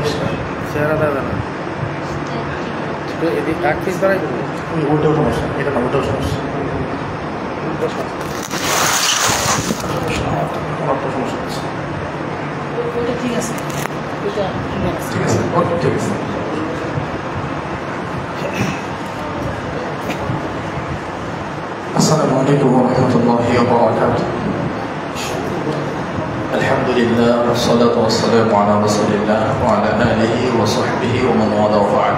পরিষ্কার চেহারা দাদা না এদিকে এক পিস দাঁড়াই দেবো উল্টো সমস্যা এটা না উল্টো সমস্যা উল্টো সমস্যা হচ্ছে ঠিক আছে ঠিক আছে ওকে ঠিক আছে السلام عليكم ورحمة الله وبركاته الحمد لله والصلاة والسلام على رسول الله وعلى آله وصحبه ومن والاه وبعد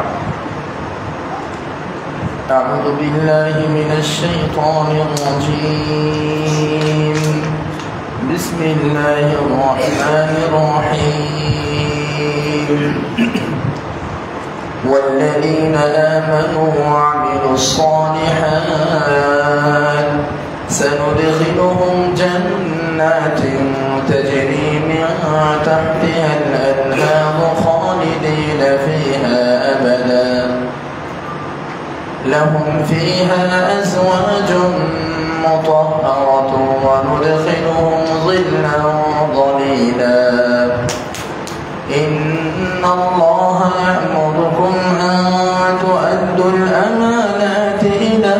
أعوذ بالله من الشيطان الرجيم بسم الله الرحمن الرحيم والذين آمنوا وعملوا الصالحات سندخلهم جنات تجري من تحتها الأنهار خالدين فيها أبدا لهم فيها أزواج مطهرة وندخلهم ظلا ظليلا إن الله يأمركم أن تؤدوا الأمانات إلى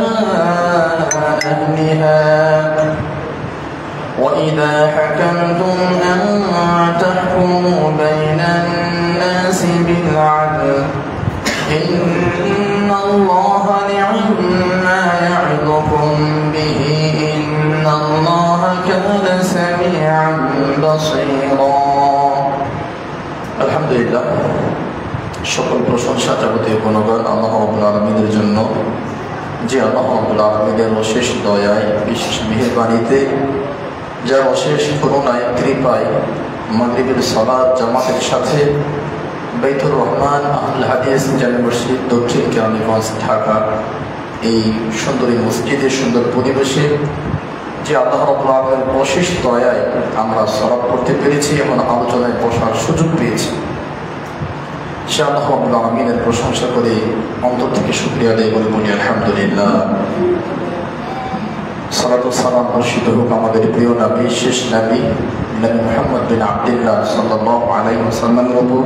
أهلها وإذا حكمتم أن تحكموا بين الناس بالعدل إن الله نعم ما يعظكم به إن الله كان سميعا بصيرا আলহামদুলিল্লাহ সকল প্রশংসা যাবতীয় গুণগান আল্লাহ রাব্বুল আলামিনের জন্য যে আল্লাহ রাব্বুল আলামিনের অশেষ দয়ায় বিশেষ মেহেরবানিতে যার অশেষ করুণায় কৃপায় মাগরিবের সালাত জামাতের সাথে বাইতুর রহমান আহলে হাদিস জামে মসজিদ দক্ষিণ কেরানীগঞ্জ ঢাকা এই সুন্দর মসজিদের সুন্দর পরিবেশে যে আল্লাহ রাব্বুল আলামিনের অশেষ দয়ায় আমরা সালাত করতে পেরেছি এবং আলোচনায় বসার সুযোগ পেয়েছি সে আল্লাহ রাব্বুল আলামিনের প্রশংসা করে অন্তর থেকে শুকরিয়া আদায় করে বলি আলহামদুলিল্লাহ। সালাত ও সালাম বর্ষিত হোক আমাদের প্রিয় নবী শেষ নবী নবী মুহাম্মদ বিন আব্দুল্লাহ সাল্লাল্লাহু আলাইহি ওয়াসাল্লামের উপর।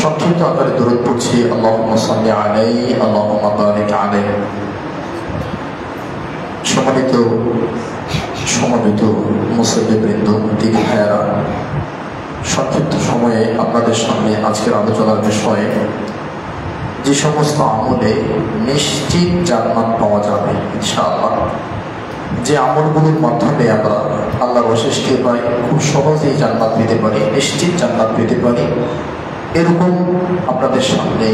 সংক্ষিপ্ত আকারে দরুদ পড়ছি আল্লাহুম্মা সাল্লি আলাইহি আল্লাহুম্মা বারিক আলাইহি। সমবেত মুসল্লিবৃন্দ দিদি ভাইয়েরা, সংক্ষিপ্ত সময়ে আপনাদের সামনে আজকের আলোচনার বিষয়ে যে সমস্ত আমলে নিশ্চিত জান্নাত পাওয়া যাবে ইনশাআল্লাহ, যে আমলগুলোর মাধ্যমে আমরা আল্লাহর অশেষ কৃপায় খুব সহজেই জান্নাত পেতে পারি, নিশ্চিত জান্নাত পেতে পারি, এরকম আপনাদের সামনে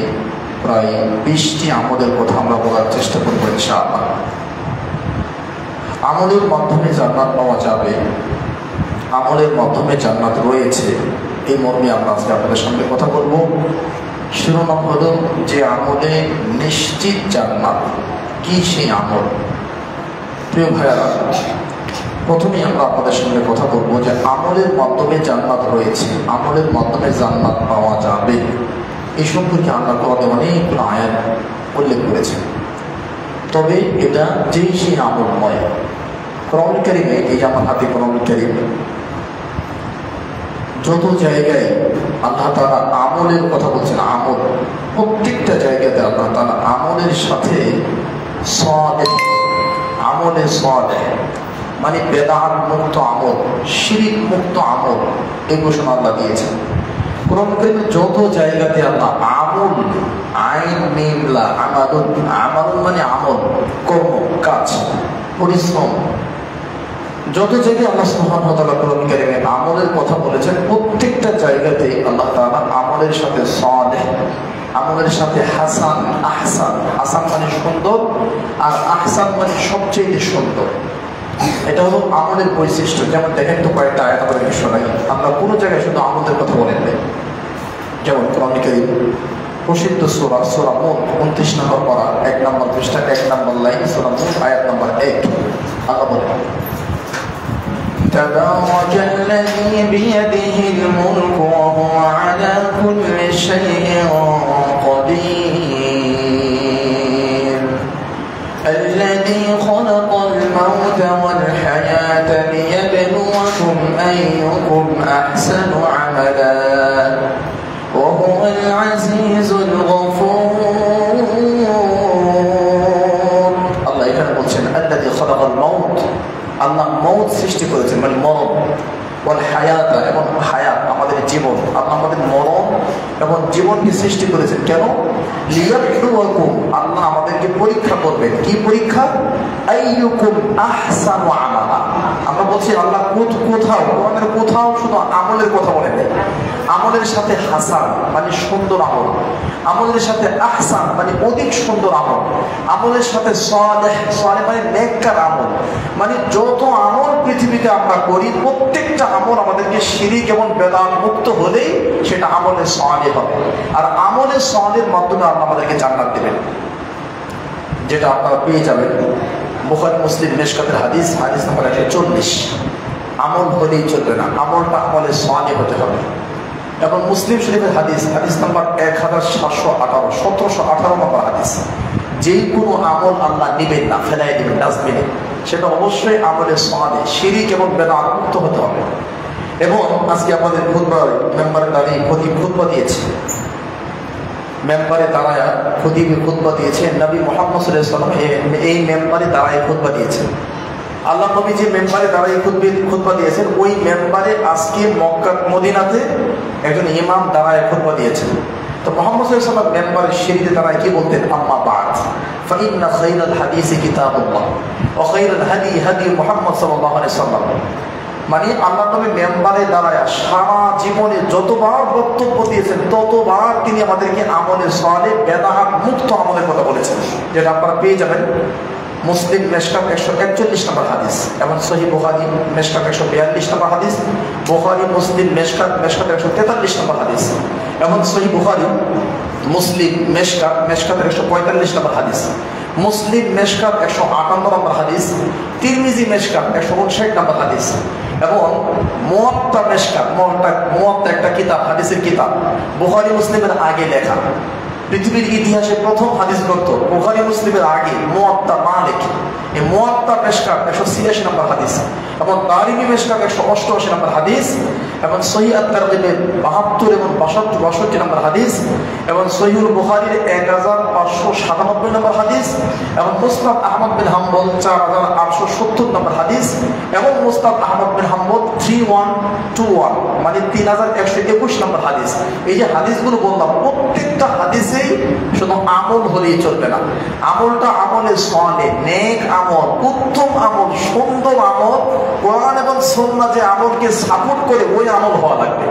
প্রায় 20টি আমলের কথা আমরা বলার চেষ্টা করব ইনশাআল্লাহ। আমলের মাধ্যমে জান্নাত পাওয়া যাবে, আমলের মাধ্যমে জান্নাত রয়েছে, এই মর্মে আমরা আজকে আপনাদের সঙ্গে কথা বলব। শিরোনাম হলো যে আমলে নিশ্চিত জান্নাত, কি সেই আমল? প্রিয় ভাইয়ারা, প্রথমেই আমরা আপনাদের সঙ্গে কথা বলবো যে আমলের মাধ্যমে জান্নাত রয়েছে, আমলের মাধ্যমে জান্নাত পাওয়া যাবে, এই সম্পর্কে আল্লাহ কোরআনে অনেকগুলো আয়াত উল্লেখ করেছেন। তবে এটা যেই সেই আমল নয়। কোরআন কারীমে, এই যে আমার হাতে কোরআন কারীম, যত জায়গায় আল্লাহ তাআলা আমলের কথা বলছেন, আমল, প্রত্যেকটা জায়গাতে আল্লাহ তাআলা আমলের সাথে সালেহ, আমলে সালেহ মানে বেদাত মুক্ত আমল, শিরক মুক্ত আমল, এই ঘোষণা আল্লাহ দিয়েছেন। কোরআন কারীমে যত জায়গাতে আল্লাহ আমল, আইন মিমলা আমালুন, আমালুন মানে আমল, কর্ম, কাজ, পরিশ্রম, যত জায়গায় আল্লাহ সুবহানাহু ওয়া তাআলা কোরআন কারীমে আমলের কথা বলেছেন, প্রত্যেকটা জায়গাতেই আল্লাহ তাআলা আমলের সাথে সালেহ, আমলের সাথে হাসান, আহসান, হাসান মানে সুন্দর আর আহসান মানে সবচেয়ে সুন্দর, এটা হলো আমলের বৈশিষ্ট্য। যেমন দেখেন তো কয়েকটা আয়াত আমরা শোনাই, আমরা কোনো জায়গায় শুধু আমলের কথা বলেন নাই। যেমন কোরআন কারীম প্রসিদ্ধ সূরা সূরা মুলক 29 নম্বর পারা 1 নম্বর পৃষ্ঠা 1 নম্বর লাইন, সূরা মুলক আয়াত নম্বর 1, আল্লাহ বলেন تبارك الذي بيده الملك وهو على كل شيء قدير الذي خلق الموت والحياة ليبلوكم أيكم أحسن عملا وهو العزيز الغفور আল্লাহ এখানে বলছেন আল্লাযী খালাকাল মাউত, আল্লাহ মাউত সৃষ্টি করেছেন মানে মরণ, ওয়াল হায়াত এবং হায়াত আমাদের জীবন, আল্লাহ আমাদের মরণ এবং জীবনকে সৃষ্টি করেছেন কেন? লিয়াবলুয়াকুম, আল্লাহ আমাদেরকে পরীক্ষা করবেন। কি পরীক্ষা? আইয়ুকুম আহসানু আমালা। আমরা বলছি আল্লাহ কোথাও আমাদের কোথাও শুধু আমলের কথা বলে নেই, আমলের সাথে হাসান মানে সুন্দর আমল, আমলের সাথে আহসান মানে অধিক সুন্দর আমল, আমলের সাথে সালেহ, সালেহ মানে নেককার আমল, মানে যত আমল পৃথিবীতে আমরা করি প্রত্যেকটা আমল আমাদেরকে শিরিক এবং বেদাত মুক্ত হলেই সেটা আমলে সালেহ হবে। আর আমলে সালেহের মাধ্যমে আল্লাহ আমাদেরকে জান্নাত দেবেন, যেটা আপনারা পেয়ে যাবেন বুখারী মুসলিম মিশকাতের হাদিস, হাদিস নম্বর 140। আমল হলেই চলবে না, আমলটা আমলে সালেহ হতে হবে। এবং মুসলিম শরীফের হাদিস, হাদিস নম্বর 1718, 1718 নম্বর হাদিস, যেই কোনো আমল আল্লাহ নিবেন না, ফেলাই দেবেন ডাস্টবিনে, সেটা অবশ্যই আমলে সালেহ, শিরিক এবং বেদাত মুক্ত হতে হবে। এবং আজকে আমাদের খুতবায় মেম্বারে দাঁড়িয়ে খতিব খুতবা দিয়েছে, মেম্বারে দাঁড়ায় খতিব খুতবা দিয়েছে, নবী মুহাম্মদ সাল্লাল্লাহু আলাইহি ওয়াসাল্লাম এই মেম্বারে দাঁড়ায় খুতবা দিয়েছেন। আল্লাহ নবী যে মেম্বারে দাঁড়ায় খুতবা দিয়েছেন, ওই মেম্বারে আজকে মক্কা মদিনাতে একজন ইমাম দাঁড়ায় খুতবা দিয়েছেন। তো মুহাম্মদ সাল্লাল্লাহু আলাইহি ওয়াসাল্লাম মেম্বারের সিঁড়িতে দাঁড়ায় কি বলতেন? আম্মা বা'দ ফাইন্না খায়রাল হাদিসি কিতাবুল্লাহ ওয়া খায়রাল হাদি হাদি মুহাম্মদ সাল্লাল্লাহু আলাইহি ওয়াসাল্লাম। মানে আল্লাহ নবী মেম্বারে দাঁড়ায় সারা জীবনে যতবার বক্তব্য দিয়েছেন ততবার তিনি আমাদেরকে আমলে সালেহ বেদাত মুক্ত আমলের কথা বলেছেন, যেটা আপনারা পেয়ে যাবেন মুসলিম মেশকাত 141 নম্বর হাদিস এবং সহিহ বুখারী মেশকাত 142 নম্বর হাদিস, বুখারী মুসলিম মেশকাত 143 নম্বর হাদিস এবং সহিহ বুখারী মুসলিম মেশকাত 145 নম্বর হাদিস, মুসলিম মেশকাত 158 নম্বর হাদিস, তিরমিজি মেশকাত 159 নম্বর হাদিস এবং মুওয়াত্তা মেশকাত, মুওয়াত্তা একটা কিতাব, হাদিসের কিতাব, বুখারী মুসলিমের আগে লেখা, পৃথিবীর ইতিহাসে প্রথম হাদিস গ্রন্থ বুখারী মুসলিমের আগে মুওয়াত্তা মালিক, এই মুওয়াত্তা মেশকাত 186 নম্বর হাদিস এবং দারিমি মেশকাত 188 নম্বর হাদিস এবং সহিহ আত-তারগিবের 72 এবং 62 নম্বর হাদিস এবং সহিহুল বুখারীর 1597 নম্বর হাদিস এবং মুসনাদ আহমদ বিন হাম্বল 4870 নম্বর হাদিস এবং মুসনাদ আহমদ বিন হাম্বল 3121 মানে 3121 নম্বর হাদিস। এই যে হাদিসগুলো বললাম প্রত্যেকটা হাদিসেই শুধু আমল হলেই চলবে না, আমলটা আমলে সালেহ, নেক আমল, উত্তম আমল, সুন্দর আমল, কোরআন এবং সুন্নাহ যে আমলকে সাপোর্ট করে ওই আমল হওয়া লাগবে,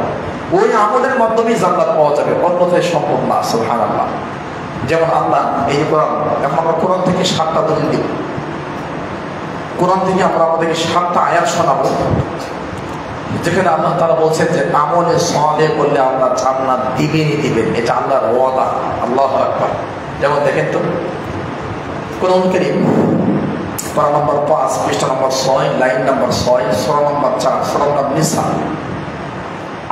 ওই আমলের মাধ্যমেই জান্নাত পাওয়া যাবে, অন্যথায় সম্ভব না। সুবহানাল্লাহ। যেমন আল্লাহ এই যে কোরআন, এখন আমরা কোরআন থেকে 7টা দলিল দিব, কোরআন থেকে আমরা আমাদেরকে 7টা আয়াত শোনাবো, যেখানে আল্লাহ তাআলা বলছেন যে আমলে সালেহ করলে আল্লাহ জান্নাত দিবেনই দিবেন, এটা আল্লাহর ওয়াদা। আল্লাহু আকবার। যেমন দেখেন তো কোরআন কারীম পারা নম্বর 5 পৃষ্ঠা নম্বর 6 লাইন নম্বর 6 সূরা নম্বর 4 সূরা নিসা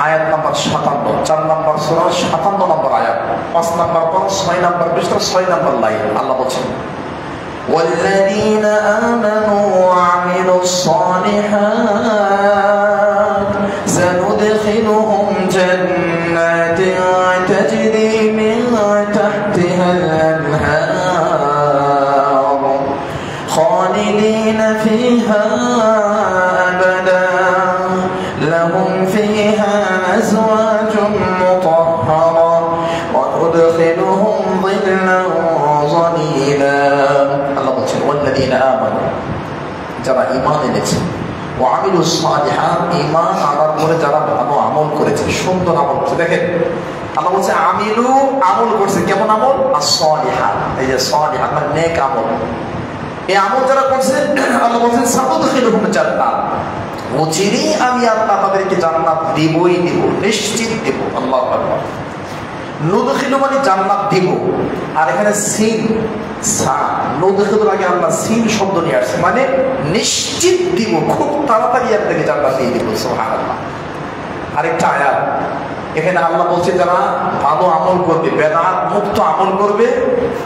আয়াত নম্বর 57, 4 নম্বর সূরা 57 নম্বর আয়াত, 5 নম্বর পারা 6 নম্বর পৃষ্ঠা 6 নম্বর লাইন আল্লাহ বলেন والذين آمنوا وعملوا الصالحات سندخلهم جنات تجري من تحتها الأنهار خالدين فيها أبدا لهم فيها أزواج مطهرة وندخلهم ظلا ظليلا الله বলেন والذين آمنوا যারা ঈমান এনেছে ওয়ামিলুস সালিহাত ঈমান আনার পরে যারা ভালো আমল করেছে, সুন্দর আমল করেছে। দেখেন আল্লাহ বলছে আমিলু, আমল করছে, কেমন আমল? as-সালিহাত, এই যে সালিহাত মানে নেক আমল, এই আমল যারা করছে আল্লাহ বলছেন সানুদখিলুহুম জান্নাত, অচিরেই আমি আল্লাহ তাদেরকে জান্নাত দেবই দেব, নিশ্চিত দেব। আল্লাহু আকবার। নুদখিলু মানে জান্নাত দেব, আর এখানে সিন সা, নুদখিলুর আগে আল্লাহ সিন শব্দ নিয়ে আসছে, মানে নিশ্চিত দিব, খুব তাড়াতাড়ি আপনাকে জান্নাত দিয়ে দেব। সুবহানাল্লাহ। আরেকটা আয়াত এখানে আল্লাহ বলছে যারা ভালো আমল করবে, বেদাত মুক্ত আমল করবে,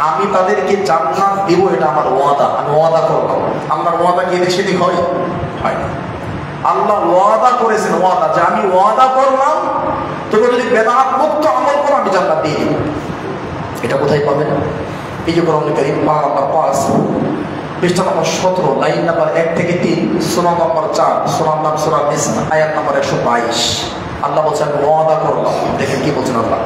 আমি তাদেরকে জান্নাত দেব, এটা আমার ওয়াদা, আমি ওয়াদা করলাম। আল্লাহর ওয়াদা কি এদিক সেদিক হয়? হয় না। আল্লাহ ওয়াদা করেছেন, ওয়াদা যে আমি ওয়াদা করলাম তোকে যদি বেদাত মুক্ত আমল দিয়ে দিব। এটা কোথায় পাবেন? এই যে কোরআন কারীম পারা নাম্বার 5 পৃষ্ঠা নম্বর 17 লাইন নাম্বার 1 থেকে 3 সূরা নম্বর 4 সূরার নাম সূরা নিসা আয়াত নম্বর 122 আল্লাহ বলেন ওয়াদা করলাম। দেখেন কি বলছেন আল্লাহ,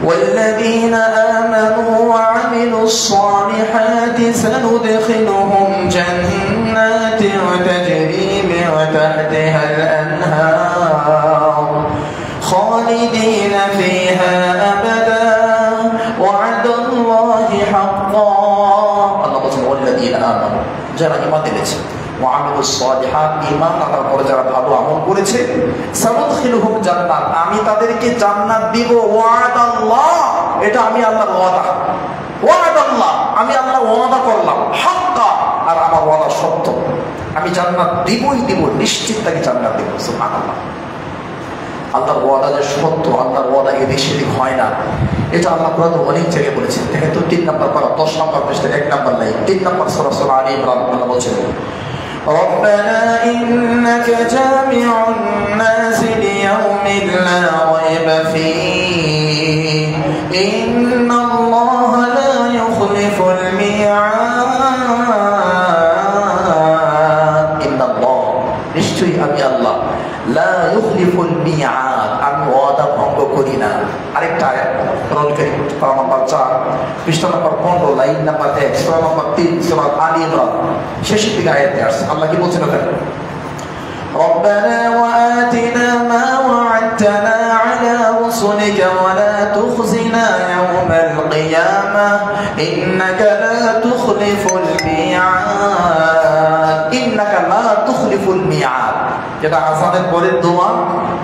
والذين آمنوا وعملوا الصالحات سندخلهم جنات تجري من تحتها الأنهار خالدين فيها أبدا وعد الله حقا। আল্লাহ বলেন والذين آمنوا, যারা ঈমান এনেছে, ওয়ামিলুস সালিহাত, ঈমান আনার পরে যারা ভালো আমল করেছে, সানুদখিলুহুম জান্নাত, আমি তাদেরকে জান্নাত দিব। ওয়াদাল্লাহ, এটা আমি আল্লাহর ওয়াদা। ওয়াদাল্লাহ, আমি আল্লাহ ওয়াদা করলাম। হাক্কা, আর আমার ওয়াদা সত্য। আমি জান্নাত দিবই দিব, নিশ্চিত তাকে জান্নাত দিব। সুবহানাল্লাহ। আল্লাহর ওয়াদা যে সত্য, আল্লাহর ওয়াদা এদিক সেদিক হয় না, এটা আল্লাহ কোরআনে অনেক জায়গায় বলেছেন। দেখেন তো 3 নম্বর পারা 10 নম্বর পৃষ্ঠা 1 নম্বর লাইন 3 নম্বর সূরা সূরা আলী ইমরান আল্লাহ বলেছেন ربنا إنك جامع الناس ليوم لا ريب فيه إن الله لا يخلف الميعاد إن الله, নিশ্চয়ই আমি আল্লাহ, লা ইউখলিফুল মিআদ, আমি ওয়াদা ভঙ্গ করি না। আরেকটা আয়াত কোরআন কারীম পারা নাম্বার 4 পৃষ্ঠা নাম্বার 15 লাইন নাম্বার 1 সূরা নাম্বার 3 সূরা আলী ইমরান শেষের দিকে আয়াতে আসছে। আল্লাহ কি বলছেন ওখানে? ربنا وآتنا ما وعدتنا على رسلك ولا تخزنا يوم القيامة إنك لا تخلف الميعاد إنك لا تخلف الميعاد, যেটা আযানের পরে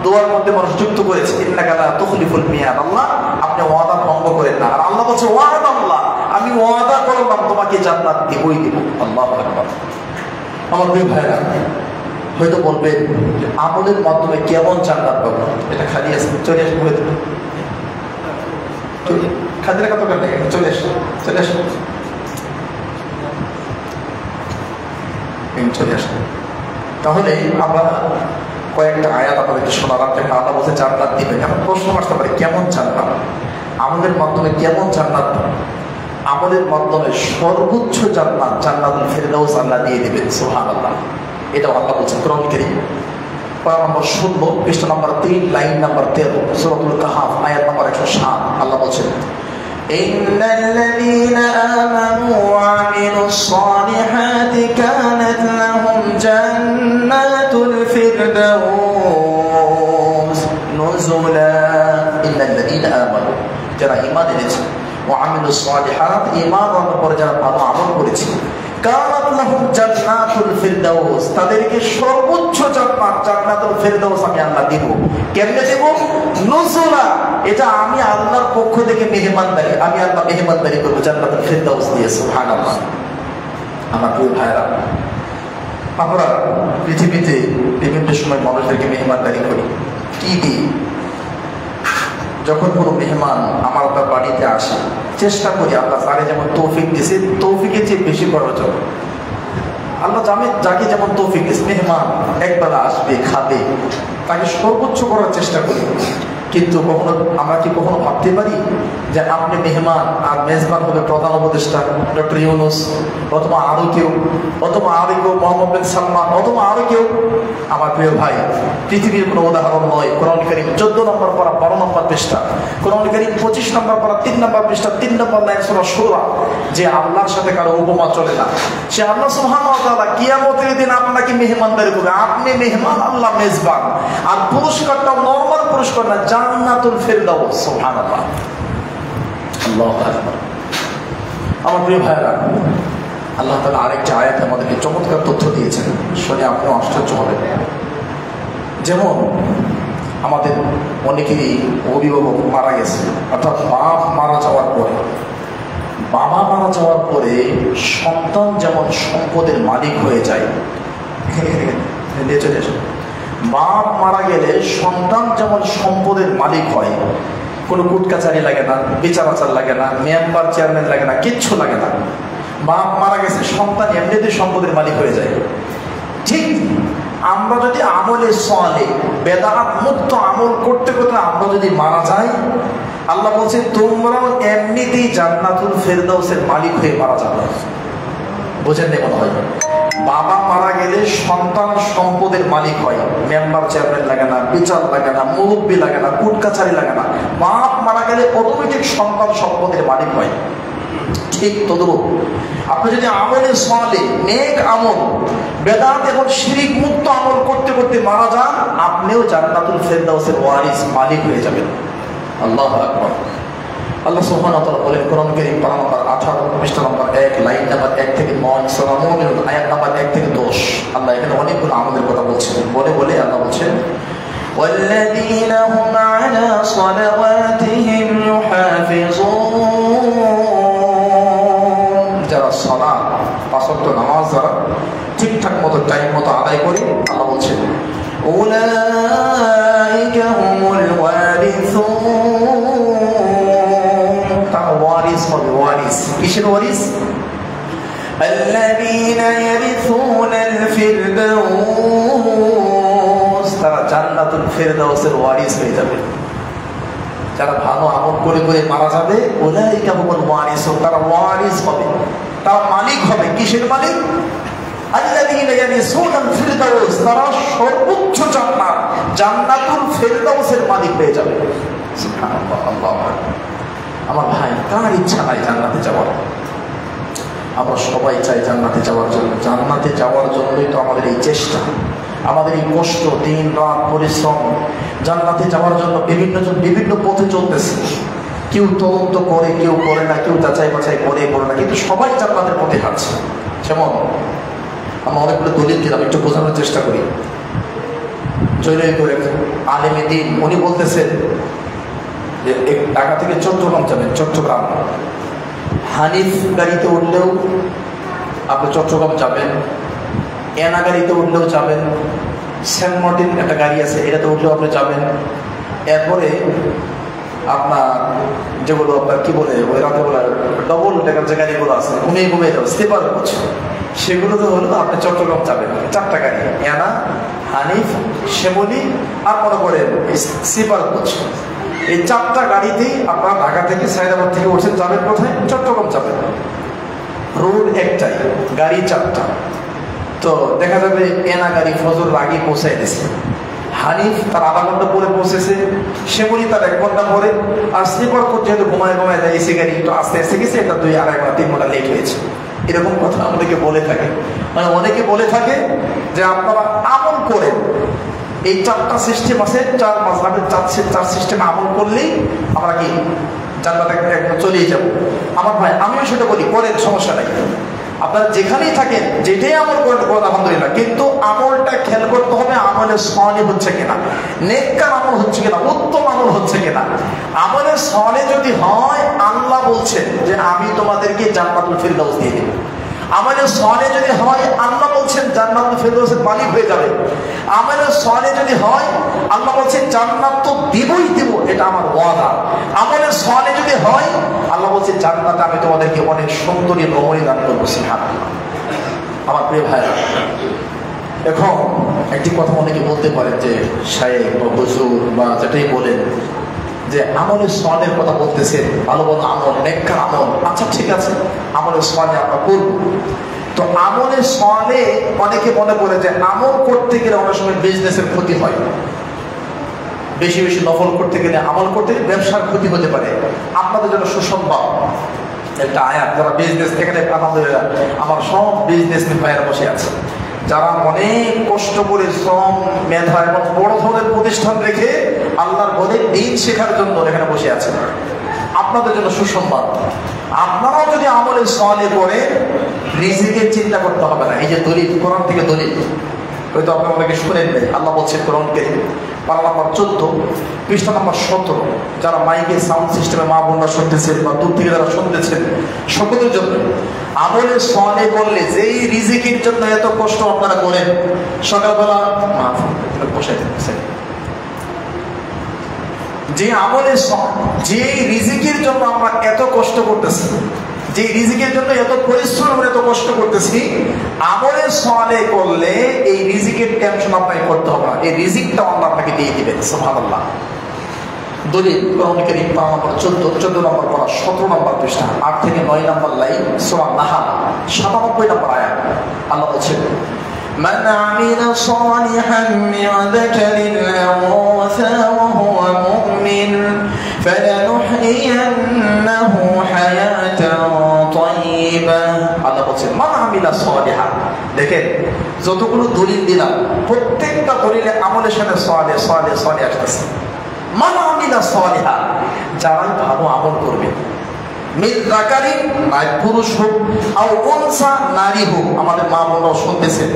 দোয়ার মধ্যে মানুষ যুক্ত করেছে। ইন্নাকা লা তুখলিফুল মিয়াদ, আল্লাহ আপনি ওয়াদা ভঙ্গ করেন না। আর আল্লাহ বলছে ওয়াদাল্লাহ, আমি ওয়াদা করলাম তোমাকে জান্নাত দিবই দিব। আল্লাহু আকবার। আমার প্রিয় ভাইরা, হয়তো বলবেন আমলের মাধ্যমে কেমন জান্নাত পাবো? এটা খালি আছে, চলে আসবে হয়তো খাদিরা কত করে চলে আসে চলে আসে চলে আসে। তাহলে আমরা কয়েকটা আয়াত আপনাদেরকে শোনালাম, যেখানে আল্লাহ বলছে জান্নাত দিবেন। এখন প্রশ্ন আসতে পারে কেমন জান্নাত? আমাদের মাধ্যমে কেমন জান্নাত? আমাদের মাধ্যমে সর্বোচ্চ জান্নাত, জান্নাতুল ফিরদাউস আল্লাহ দিয়ে দিবেন। সুবহানাল্লাহ। এটাও আল্লাহ বলছেন কোরআন কারীম পারা নম্বর 16 পৃষ্ঠা নম্বর 3 লাইন নম্বর 13 সূরাতুল কাহফ আয়াত নম্বর 107 আল্লাহ বলছেন ইন্নাল লাযীনা আমানু ওয়া আমিলুস সালিহাতি কানাত লাহুম জান্নাতুল ফিরদাউস নুজুলা। ইন্নাল লাযীনা আমানু, যারা ঈমান এনেছে, ওয়া আমিলুস সালিহাত, ঈমান আনার পরে যারা ভালো আমল করেছে, কানাত লাহুম জান্নাতুল ফিরদাউস, তাদেরকে সর্বোচ্চ জান্নাত জান্নাতুল ফিরদাউস আমি আল্লাহ দিব। কেমনে দেব? নুজুলা, এটা আমি আল্লাহর পক্ষ থেকে মেহমানদারি, আমি আল্লাহ মেহমানদারি করব জান্নাতুল ফিরদাউস দিয়ে। সুবহানাল্লাহ। আমার প্রিয় ভাইরা, আমরা পৃথিবীতে বিভিন্ন সময় মানুষদেরকে মেহমানদারি করি। কি দিই? যখন কোনো মেহমান আমার আপনার বাড়িতে আসে, চেষ্টা করি আল্লাহ যাকে যেমন তৌফিক দিয়েছে, তৌফিকের চেয়ে বেশি করার জন্য। আল্লাহ যাকে যেমন তৌফিক দিয়েছে, মেহমান একবেলা আসবে, খাবে, তাকে সর্বোচ্চ করার চেষ্টা করি। কিন্তু আমরা কি কখনো ভাবতে পারি যে আপনি মেহমান আর মেজবান হবে প্রধান উপদেষ্টা ডক্টর ইউনূস, অথবা আরো কেউ, মোহাম্মদ বিন সালমান, অথবা আরো কেউ? আমার প্রিয় ভাই, পৃথিবীর কোনো উদাহরণ নয়। কোরআন কারীম 14 নম্বর পারা 12 নম্বর পৃষ্ঠা, কোরআন কারীম 25 নম্বর পারা 3 নম্বর পৃষ্ঠা 3 নম্বর লাইন সূরা শূরা, যে আল্লাহর সাথে কারো উপমা চলে না। সে আল্লাহ সুবহানাহু ওয়া তাআলা কিয়ামতের দিন আপনাকে মেহমানদারি করবে। আপনি মেহমান, আল্লাহ মেজবান। আর পুরস্কারটা নরমাল পুরস্কার না, জান্নাতুল ফিরদাউস। সুবহানাল্লাহ, আল্লাহু আকবার। আমার প্রিয় ভাইরা, আল্লাহ তাআলা আরেকটা আয়াতে আমাদেরকে চমৎকার তথ্য দিয়েছেন, শুনে আপনিও আশ্চর্য হবেন। যেমন আমাদের অনেকেরই অভিভাবক মারা গেছে, অর্থাৎ বাবা মারা যাওয়ার পরে সন্তান যেমন সম্পদের মালিক হয়ে যায়। বাপ মারা গেলে সন্তান যেমন সম্পদের মালিক হয়, কোনো কোর্ট কাছারি লাগে না, বিচার আচার লাগে না, মেম্বার চেয়ারম্যান লাগে না, কিচ্ছু লাগে না। বাপ মারা গেছে, সন্তান এমনিতেই সম্পদের মালিক হয়ে যায়। ঠিক আমরা যদি আমলে সালেহ বেদাত মুক্ত আমল করতে করতে আমরা যদি মারা যাই, আল্লাহ বলছে তোমরাও এমনিতেই জান্নাতুল ফেরদাউসের মালিক হয়ে মারা যাবে। বোঝেন না মনে হয়? বাবা মারা গেলে সন্তান সম্পদের মালিক হয়, মেম্বার চেয়ারম্যান লাগে না, বিচার লাগে না, মুরব্বী লাগে না, কোর্ট কাছারি লাগে না। বাপ মারা গেলে অটোমেটিক সন্তান সম্পদের মালিক হয়। ঠিক তদ্রূপ আপনি যদি আমলে সালেহ নেক আমল বেদাত এবং শিরিক মুক্ত আমল করতে করতে মারা যান, আপনিও জান্নাতুল ফেরদাউসের ওয়ারিস মালিক হয়ে যাবেন। আল্লাহু আকবার। আল্লাহ সুবহানাহু ওয়া তাআলা বলেন কোরআন কারীম পারা নম্বর 18 পৃষ্ঠা নম্বর 1 লাইন নম্বর 1 থেকে 9 সূরা মুমিনুন আয়াত নম্বর 1 থেকে 10। আল্লাহ এখানে অনেকগুলো আমলের কথা বলছেন। বলে আল্লাহ বলছেন ওয়াল্লাযীনা হুম আলা সালাওয়াতিহিম ইউহাফিজুন, যারা সালাত পাঁচ ওয়াক্ত নামাজ যারা ঠিকঠাক মতো টাইম মতো আদায় করে, আল্লাহ বলছেন উলাইকা হুমুল ওয়ারিসুন, তারা ওয়ারিস হবে। ওয়ারিস কিসের ওয়ারিস? আল্লাযীনা ইয়ারিসুনাল ফিরদাউস, তারা জান্নাতুল ফেরদাউসের ওয়ারিস হয়ে যাবে। যারা ভালো আমল করে করে মারা যাবে, উলাইকা হুমুল ওয়ারিসুন, তারা ওয়ারিস হবে, তারা মালিক হবে। কিসের মালিক? আল্লাযীনা ইয়ারিসুনাল ফিরদাউস, তারা সর্বোচ্চ জান্নাত জান্নাতুল ফেরদাউসের মালিক হয়ে যাবে। সুবহানাল্লাহ। আল্লাহু আকবার। আমার ভাই, কার ইচ্ছা নাই জান্নাতে যাওয়ার? আমরা সবাই চাই জান্নাতে যাওয়ার জন্য। জান্নাতে যাওয়ার জন্যই তো আমাদের এই চেষ্টা, আমাদের এই কষ্ট, দিন রাত পরিশ্রম। জান্নাতে যাওয়ার জন্য বিভিন্ন পথে চলতেছে। কেউ তদন্ত করে, কেউ করে না, কেউ যাচাই বাছাই করে না, কিন্তু সবাই জান্নাতের পথে হাঁটছে। যেমন আমরা অনেকগুলো দলিল দিলাম, একটু বোঝানোর চেষ্টা করি। জৈনই করে আলেমে দ্বীন উনি বলতেছেন যে ঢাকা থেকে চট্টগ্রাম যাবেন, চট্টগ্রাম হানিফ গাড়িতে উঠলেও আপনি চট্টগ্রাম যাবেন, এনা গাড়িতে উঠলেও যাবেন, সেন্ট মার্টিন একটা গাড়ি আছে এটাতে উঠলেও আপনি যাবেন। এরপরে আপনার যেগুলো আপনার কি বলে ওই রাতে বলার ডবল ডেকার যে গাড়িগুলো আছে ঘুমিয়ে যাবে, স্লিপার কোচ, সেগুলোতে হলো আপনি চট্টগ্রাম যাবেন। 4টা গাড়ি, এনা, হানিফ, শ্যামলী আর মনে করেন স্লিপার কোচ। এই 4টা গাড়িতেই আপনার ঢাকা থেকে সায়দাবাদ থেকে উঠছেন, যাবেন কোথায়? চট্টগ্রাম যাবেন। রোড একটাই, গাড়ি 4টা। তো দেখা যাবে এনা গাড়ি ফজর আগে পৌঁছায় গেছে, হানিফ তার আধা ঘন্টা পরে পৌঁছেছে, শ্যামলী তার 1 ঘন্টা পরে, আর স্লিপার কোচ যেহেতু ঘুমায় যায় এসি গাড়ি একটু আস্তে আস্তে গেছে, এটা 2-2.5 ঘন্টা 3 ঘন্টা লেট হয়েছে। এরকম কথা আমাদেরকে বলে থাকে। মানে অনেকে বলে থাকে যে আপনারা আমল করেন, এই 4টা সিস্টেম আছে, 4 মাযহাবের 4 সিস্টেমে আমল করলেই আমরা কি জান্নাতে একদম চলেই যাব। আমার ভাই, আমিও সেটা বলি, করেন, সমস্যা নাই। আপনারা যেখানেই থাকেন যেটাই আমল করেন আলহামদুলিল্লাহ, কিন্তু আমলটা খেয়াল করতে হবে আমলে সালেহ হচ্ছে কিনা, নেককার আমল হচ্ছে কিনা, উত্তম আমল হচ্ছে কিনা। আমলে সালেহ যদি হয়, আল্লাহ বলছেন যে আমি তোমাদেরকে জান্নাতুল ফিরদাউস দিয়ে দেব। আমলে সালেহ যদি হয়, আল্লাহ বলছেন জান্নাতুল ফিরদাউসের মালিক হয়ে যাবে। আমলে সালেহ যদি হয়, আল্লাহ বলছেন জান্নাত তো দিবই দিব, এটা আমার ওয়াদা। আমলে সালেহ যদি হয়, আল্লাহ বলছেন জান্নাতে আমি তোমাদেরকে অনেক সুন্দরী রমণী দান করবো। সুবহানাল্লাহ। আমার প্রিয় ভাইরা, এখন একটি কথা অনেকে বলতে পারেন যে শায়েখ বা হুজুর বা যেটাই বলেন যে আমলে সালেহের কথা বলতেছেন, ভালো ভালো আমল, নেককার আমল। আচ্ছা ঠিক আছে, আমলে সালেহ আমরা করব। তো আমলে সালেহ অনেকে মনে করে যে আমল করতে গেলে অনেক সময় বিজনেসের ক্ষতি হয়, বেশি বেশি নফল করতে গেলে, আমল করতে গেলে ব্যবসার ক্ষতি হতে পারে। আপনাদের জন্য সুসংবাদ, একটা আয়াত, যারা বিজনেস, এখানে আলহামদুলিল্লাহ আমার সব বিজনেসম্যান ভাইয়েরা বসে আছে, যারা অনেক কষ্ট করে শ্রম, মেধা এবং বড় ধরনের প্রতিষ্ঠান রেখে আল্লাহর পথে দ্বীন শেখার জন্য এখানে বসে আছেন। আপনাদের জন্য সুসংবাদ, আপনারাও যদি আমলে সালেহ করে রিজিকের চিন্তা করতে হবে না। এই যে দলিল, কোরআন থেকে দলিল, হয়তো আপনারা অনেকে শুনেন নেই। আল্লাহ বলছেন কোরআন কারীম পারা নম্বর 14 পৃষ্ঠা নম্বর 17, যারা মাইকে সাউন্ড সিস্টেমে মা বোনরা শুনতেছেন বা দূর থেকে যারা শুনতেছেন, সকলের জন্য আমলে সালেহ করলে যেই রিজিকের জন্য এত কষ্ট আপনারা করেন, সকালবেলা বসে থাকছেন, যে আমলে যে রিজিকের জন্য আমরা এত কষ্ট করতেছি, যে রিজিকের জন্য এত পরিশ্রম এত কষ্ট করতেছি, আমলে সালেহ করলে এই রিজিকের টেনশন আপনাকে করতে হবে না, এই রিজিকটা আল্লাহ আপনাকে দিয়ে দিবেন। সুবহানাল্লাহ। দলিল কোরআন কারীম পারা নম্বর 14 নম্বর পারা 17 নম্বর পৃষ্ঠা 8 থেকে 9 নম্বর লাইন সূরা নাহাল 97 নম্বর আয়াত। আল্লাহ বলেন من عمل صالحا من ذكر أو أنثى وهو مؤمن فلنحيينه حياة طيبة। আল্লাহ বলেন মান আমিলা সালিহা। দেখেন যতগুলো দলিল দিলাম প্রত্যেকটা দলিলে আমলের সাথে সালেহ সালেহ সালেহ আসছে। মান আমিলা সালিহা, যারা ভালো আমল করবে, মিন যাকারিন পুরুষ হোক, আও উনসা নারী হোক, আমাদের মা বোনরাও শুনতেছেন,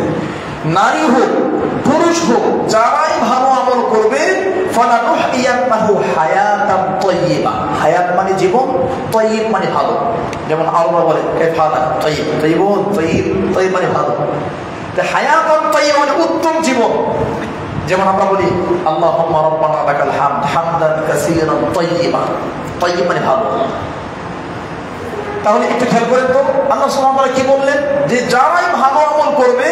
নারী হোক পুরুষ হোক, যারাই ভালো আমল করবে ফালানুহইয়ান্নাহু হায়াতান তাইয়্যিবা। হায়াত মানে জীবন, তাইয়্যিব মানে ভালো। যেমন আল্লাহ বলে কাইফালা তাইয়্যিব, তাইয়্যিবুন তাইয়্যিব, তাইয়্যিব মানে ভালো। হায়াতান তাইয়্যিবা মানে উত্তম জীবন। যেমন আমরা বলি আল্লাহুম্মা রাব্বানা লাকাল হামদ হামদান কাসীরান তাইয়্যিবা, তাইয়্যিব মানে ভালো। তাহলে একটু খেয়াল করেন তো আল্লাহ সুবহানাহু ওয়া তাআলা কি বললেন, যে যারাই ভালো আমল করবে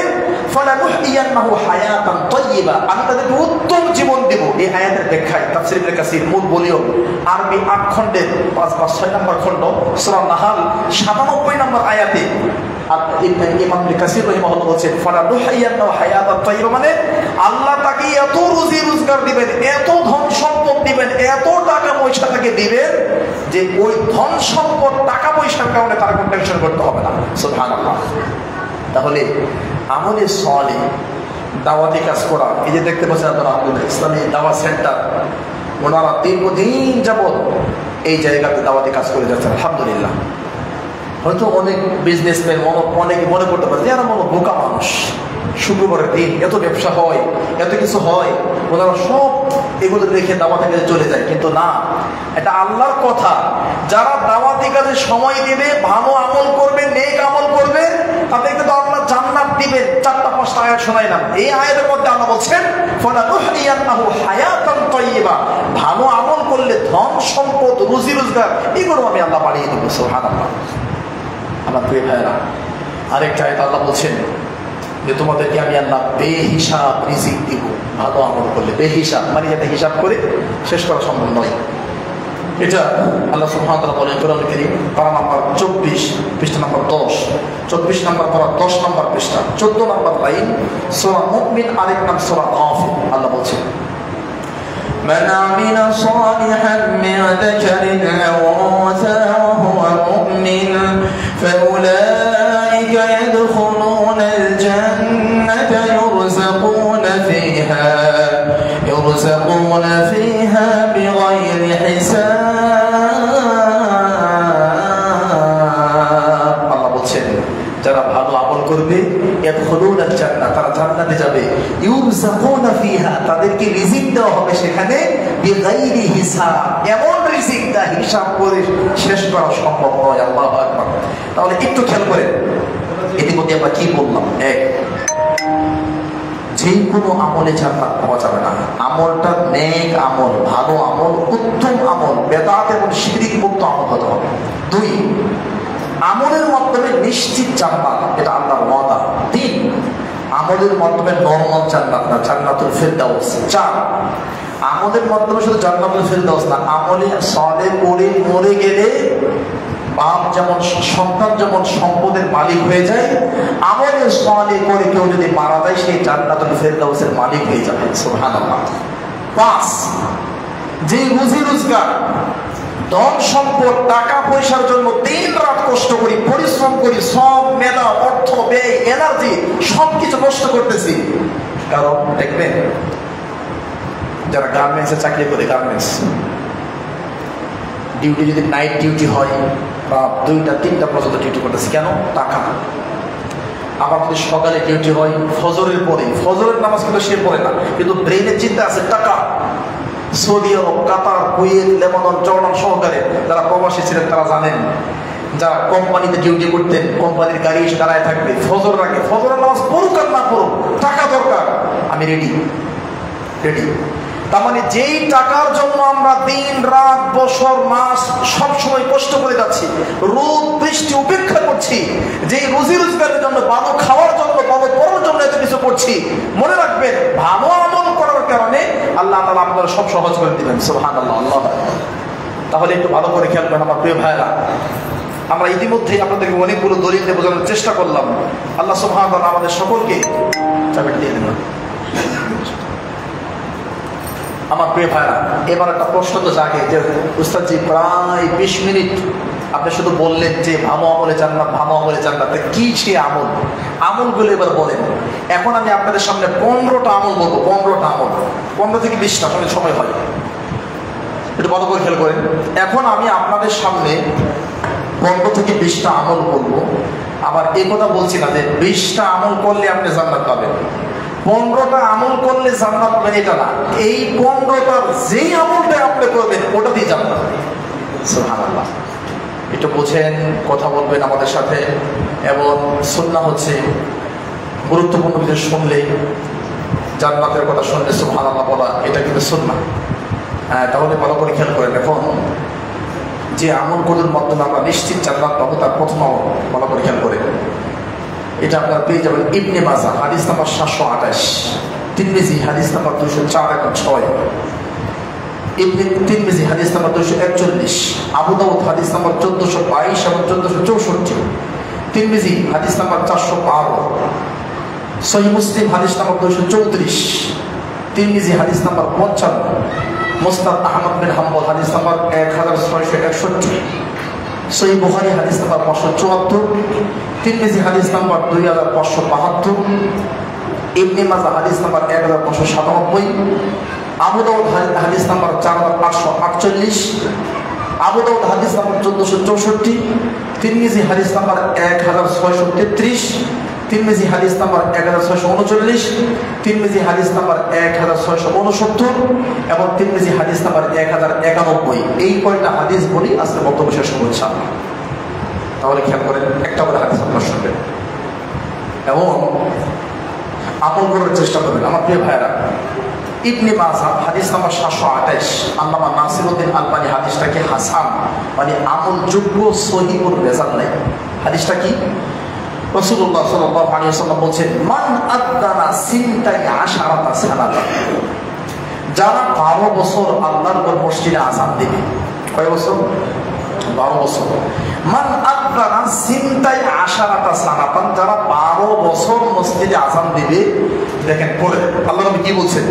ফালানুহইয়ান্নাহু হায়াতান তাইয়্যিবা, আমি তাদেরকে উত্তম জীবন দেব। এই আয়াতের ব্যাখ্যায় তাফসীর ইবনে কাসীর মূল বলিও আরবি 8 খণ্ডের 5 নম্বর খণ্ড সূরা নাহাল 97 নম্বর আয়াতে ইমাম ইবনে কাসীর রাহিমাহুল্লাহ বলেন ফালানুহইয়ান্নাহু হায়াতান তাইয়্যিবা মানে আল্লাহ তাকে এত রুজি রোজগার দিবেন, এত ধন সম্পদ দিবেন, এত টাকা পয়সা তাকে দিবেন যে ওই ধন সম্পদ টাকা পয়সার কারণে তার কোনো টেনশন করতে হবে না। সুবহানাল্লাহ। তাহলে আমলে সালেহ দাওয়াতি কাজ করা, এই যে দেখতে পাচ্ছেন আপনারা ইসলামী দাওয়াত সেন্টার, ওনারা দীর্ঘদিন যাবত এই জায়গাতে দাওয়াতি কাজ করে যাচ্ছেন, আলহামদুলিল্লাহ। হয়তো অনেক বিজনেসম্যান অনেকে মনে করতে পারে যারা মনে বোকা মানুষ, শুক্রবারের দিন এত ব্যবসা হয়, এত কিছু হয়, ওনারা সব এগুলো দেখে দাওয়াতি কাজে চলে যায়। কিন্তু না, এটা আল্লাহর কথা। যারা দাওয়াতি কাজে সময় দেবে, ভালো আমল করবে, নেক আমল করবে, তাদেরকে তো আল্লাহ জান্নাত দিবেন। 4-5টা আয়াত শোনাইলাম। এই আয়াতের মধ্যে আল্লাহ বলছেন ফালানুহইয়ান্নাহু হায়াতান তাইয়্যিবা, ভালো আমল করলে ধন সম্পদ রুজি রোজগার এগুলো আমি আল্লাহ বাড়িয়ে দেবো। সুবহানাল্লাহ। আমার প্রিয় ভাইয়েরা, আরেকটা আয়াত আল্লাহ বলছেন যে তোমাদেরকে আমি আল্লাহ বেহিসাব রিজিক দিব ভালো আমল করলে। বেহিসাব মানে যেটা হিসাব করে শেষ করা সম্ভব নয়। এটা আল্লাহ সুবহানাহু ওয়া তাআলা বলেন কোরআন কারীম পারা নম্বর 24 পৃষ্ঠা নম্বর 10, 24 নম্বর পারা 10 নম্বর পৃষ্ঠা 14 নম্বর লাইন সূরা মুমিন, আরেক নাম সূরা গাফির। আল্লাহ বলছেন من عمل صالحا من ذكر أو أنثى وهو مؤمن فأولئك يدخلون الجنة يرزقون فيها بغير حساب। আল্লাহ বলছেন যারা ভালো আমল করবে ইয়াদখুলুনাল জান্নাহ, তারা জান্নাতে যাবে। ইউরযাকুনা ফিহা, তাদেরকে রিজিক দেওয়া হবে সেখানে বিগাইরি হিসাব, এমন রিজিক দা হিসাব করে শেষ করা সম্ভব নয়। আল্লাহু আকবার। তাহলে একটু খেয়াল করেন ইতিমধ্যে আমরা কি বললাম। এক, যে কোনো আমলে জান্নাত পাওয়া যাবে না। আমলটা নেক আমল, ভালো আমল, উত্তম আমল, বেদাত এবং শিরক মুক্ত আমল হতে হবে। 2, আমলের মাধ্যমে নিশ্চিত জান্নাত, এটা আল্লাহর ওয়াদা। 3, আমলের মাধ্যমে নরমাল জান্নাত না, জান্নাতুল ফেরদাউস। 4, আমলের মাধ্যমে শুধু জান্নাতুল ফেরদাউস না, আমলে সালেহ করে মরে গেলে বাপ যেমন সন্তান যেমন সম্পদের মালিক হয়ে যায়, আমলে সালেহ করে কেউ যদি মারা যায় সেই জান্নাতুল ফেরদাউসের মালিক হয়ে যাবে। সুবহানাল্লাহ। 5, যে রুজি রোজগার ধন সম্পদ টাকা পয়সার জন্য দিন রাত কষ্ট করি, পরিশ্রম করি, সব মেধা অর্থ ব্যয় এনার্জি সবকিছু নষ্ট করতেছি, কারণ দেখবেন যারা গার্মেন্টসে চাকরি করে, গার্মেন্টস ডিউটি যদি নাইট ডিউটি হয় রাত 2টা-3টা পর্যন্ত ডিউটি করতেছে, কেন? টাকা। আবার যদি সকালে ডিউটি হয় ফজরের পরে, ফজরের নামাজ কিন্তু সে পড়ে না, কিন্তু ব্রেনের চিন্তা আছে টাকা। সৌদি আরব, কাতার, কুয়েত, লেবানন, জর্ডান সহকারে যারা প্রবাসী ছিলেন তারা জানেন, যারা কোম্পানিতে ডিউটি করতেন, কোম্পানির গাড়ি দাঁড়ায় থাকবে ফজর আগে, ফজরের নামাজ পড়ুক আর না পড়ুক, টাকা দরকার, আমি রেডি। তার মানে যেই টাকার জন্য আমরা দিন রাত বছর মাস সব সময় কষ্ট করে যাচ্ছি, রোদ বৃষ্টি উপেক্ষা করছি, যেই রুজি রোজগারের জন্য, ভালো খাওয়ার জন্য, ভালো পড়ার জন্য এত কিছু করছি, মনে রাখবেন ভালো আমল করার কারণে আল্লাহ তাআলা আপনারা সব সহজ করে দিবেন। সুবহানাল্লাহ, আল্লাহ। তাহলে একটু ভালো করে খেয়াল করেন আমার প্রিয় ভাইরা, আমরা ইতিমধ্যেই আপনাদেরকে অনেকগুলো দলিল দিয়ে বোঝানোর চেষ্টা করলাম। আল্লাহ সুবহানাহু ওয়া তাআলা আমাদের সকলকে চাবিটা দিয়ে দেন। আমার প্রিয় ভাইরা, এবার একটা প্রশ্ন তো জাগে যে উস্তাদজি প্রায় 20 মিনিট আপনি শুধু বললেন যে ভালো আমলে জান্নাত, ভালো আমলে জান্নাত, কি সে আমল, আমলগুলো এবার বলেন। এখন আমি আপনাদের সামনে 15টা আমল বলবো, 15টা আমল, 15 থেকে 20টা সময় হয়, একটু ভালো করে খেয়াল করেন। এখন আমি আপনাদের সামনে 15 থেকে 20টা আমল বলবো। আবার এই কথা বলছি না যে 20টা আমল করলে আপনি জান্নাত পাবেন, 15টা আমল করলে জান্নাত পাবেন, এটা না। এই 15টার যেই আমলটা আপনি করবেন ওটা দিয়ে জান্নাত। সুবহানাল্লাহ। একটু বুঝেন, কথা বলবেন আমাদের সাথে। এবং সুন্নাহ হচ্ছে গুরুত্বপূর্ণ কিছু শুনলে, জান্নাতের কথা শুনলে সুবহানাল্লাহ বলা, এটা কিন্তু সুন্নাহ। তাহলে ভালো করে খেয়াল করেন। এখন যে আমলগুলোর মাধ্যমে আমরা নিশ্চিত জান্নাত পাবো তার প্রথম আমল ভালো করে খেয়াল করেন। এটা আপনারা পেয়ে যাবেন ইবনে মাজাহ হাদিস নাম্বার 728, তিরমিজি হাদিস নাম্বার 204 এবং 6, ইবনে তিরমিজি হাদিস নাম্বার 241, আবু দাউদ হাদিস নাম্বার 1422 এবং 1464, তিরমিজি হাদিস নাম্বার 412, সহিহ মুসলিম হাদিস নাম্বার 234, তিরমিজি হাদিস নাম্বার 55, মুসনাদ আহমদ বিন হাম্বল হাদিস নাম্বার 1661, সহিহ বুখারী হাদিস নাম্বার 574, তিরমিজি হাদিস নাম্বার 2572, ইবনে মাজাহ হাদিস নাম্বার 1597, আবু দাউদ হাদিস নাম্বার 4848, আবু দাউদ হাদিস নাম্বার 1464, তিরমিজি হাদিস নাম্বার 1633, তিরমিজি হাদিস নাম্বার 1639, তিরমিজি হাদিস নাম্বার 1669 এবং তিরমিজি হাদিস নাম্বার 1091। এই কয়টা হাদিস বলি আজকে বক্তব্য শেষ করব ইনশাআল্লাহ। তাহলে খেয়াল করেন, একটা করে হাদিস আপনারা শুনবেন এবং আমল করার চেষ্টা করবেন আমার প্রিয় ভাইরা। ইবনে মাজাহ হাদিস নাম্বার 728, আল্লামা নাসিরউদ্দিন আলবানী হাদিসটাকে হাসান মানে আমলযোগ্য সহিহুর রেজাল্ট নাই। হাদিসটা কি? রাসূলুল্লাহ সাল্লাল্লাহু আলাইহি ওয়াসাল্লাম বলেন, মান আদানা সিনতাই আশারাতা সানাতা, যারা 12 বছর আল্লাহর ঘর মসজিদে আযান দিবে। কয় বছর? 12 বছর। মান আদানা সিনতাই আশারাতা সানাতা, যারা 12 বছর মসজিদে আযান দিবে। দেখেন পরে আল্লাহ নবী কি বলছেন,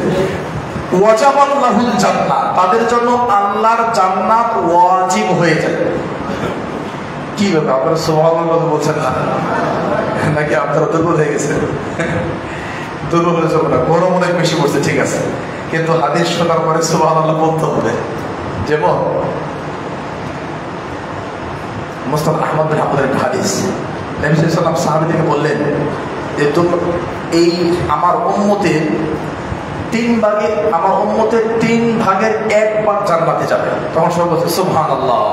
ওয়াজাবাল্লাহুল জান্নাহ, তাদের জন্য আল্লাহর জান্নাত ওয়াজিব হয়ে যায়। কি ব্যাপার, আপনারা সুবহানাল্লাহ বলছেন না নাকি আপনারা দুর্বল হয়ে গেছে? দুর্বল হয়ে যাবে না, গরম অনেক বেশি পড়ছে, ঠিক আছে, কিন্তু হাদিস শোনার পরে সুবহানাল্লাহ বলতে হবে। যেমন মুসনাদ আহমদ বিন হাম্বলের হাদিস, নবী সাল্লাল্লাহু আলাইহি ওয়াসাল্লাম সাহাবীদেরকে বললেন যে এই আমার উম্মতের 3 ভাগের 1 ভাগ জান্নাতে যাবে। তখন সবাই বলছে সুবহানাল্লাহ।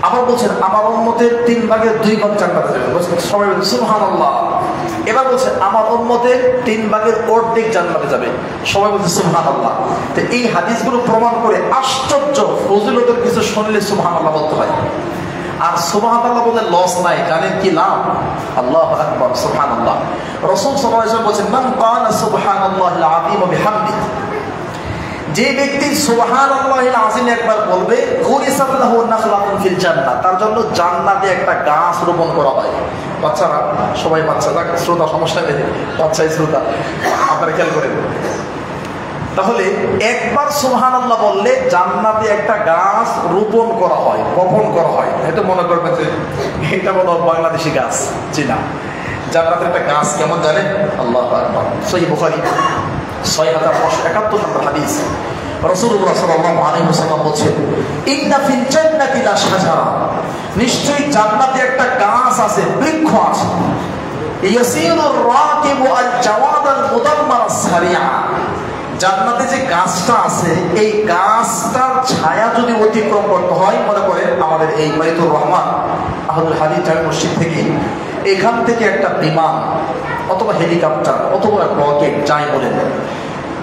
আবার বলছেন আমার উম্মতের 3 ভাগের 2 ভাগ জান্নাতে যাবে। সবাই বলছে সুবহানাল্লাহ। এবার বলছে আমার উম্মতের 3 ভাগের অর্ধেক জান্নাতে যাবে। সবাই বলছে সুবহানাল্লাহ। তো এই হাদিসগুলো প্রমাণ করে আশ্চর্য ফজিলতের কিছু শুনলে সুবহানাল্লাহ বলতে হয়। আর সুবহানাল্লাহ বলে লস নাই, জানেন কি লাভ? আল্লাহু আকবার, সুবহানাল্লাহ। রাসূল সাল্লাল্লাহু আলাইহি ওয়াসাল্লাম বলেন, মান ক্বালা সুবহানাল্লাহিল আযীম ওয়া বিহামদিহি, যে ব্যক্তি সুবহানাল্লাহিল আযীম একবার বলবে, গুরিসাত লাহু নাখলাতুন ফিল জান্নাহ, তার জন্য জান্নাতে একটা গাছ রোপণ করা হয়। বাচ্চারা সবাই বাচ্চারা শ্রোতা, সমস্যা নেই, বাচ্চাই শ্রোতা, আপনারা খেয়াল করেন। তাহলে একবার সুবহানাল্লাহ বললে জান্নাতে একটা গাছ রোপণ করা হয়, বপন করা হয়। এটা মনে করবেন যে এটা বলো বাংলাদেশি গাছ, জি না, জান্নাতের একটা গাছ কেমন জানেন? আল্লাহু আকবার। সহিহ বুখারী 6571 নম্বর হাদিস, রাসূলুল্লাহ সাল্লাল্লাহু আলাইহি ওয়াসাল্লাম বলেন, ইন্না ফিল জান্নাতি লা শাজারা, নিশ্চয়ই জান্নাতে একটা গাছ আছে, বৃক্ষ আছে। ইয়াসিরুর রাকিবু আল জাওয়াদ আল মুদাম্মার সারিয়া, জান্নাতে যে গাছটা আছে এই গাছটার ছায়া যদি অতিক্রম করতে হয়, মনে করেন আমাদের এই বাইতুর রহমান আহমদুল হাদিস জামে মসজিদ থেকে, এখান থেকে একটা বিমান অথবা হেলিকপ্টার অথবা রকেট যাই বলেন,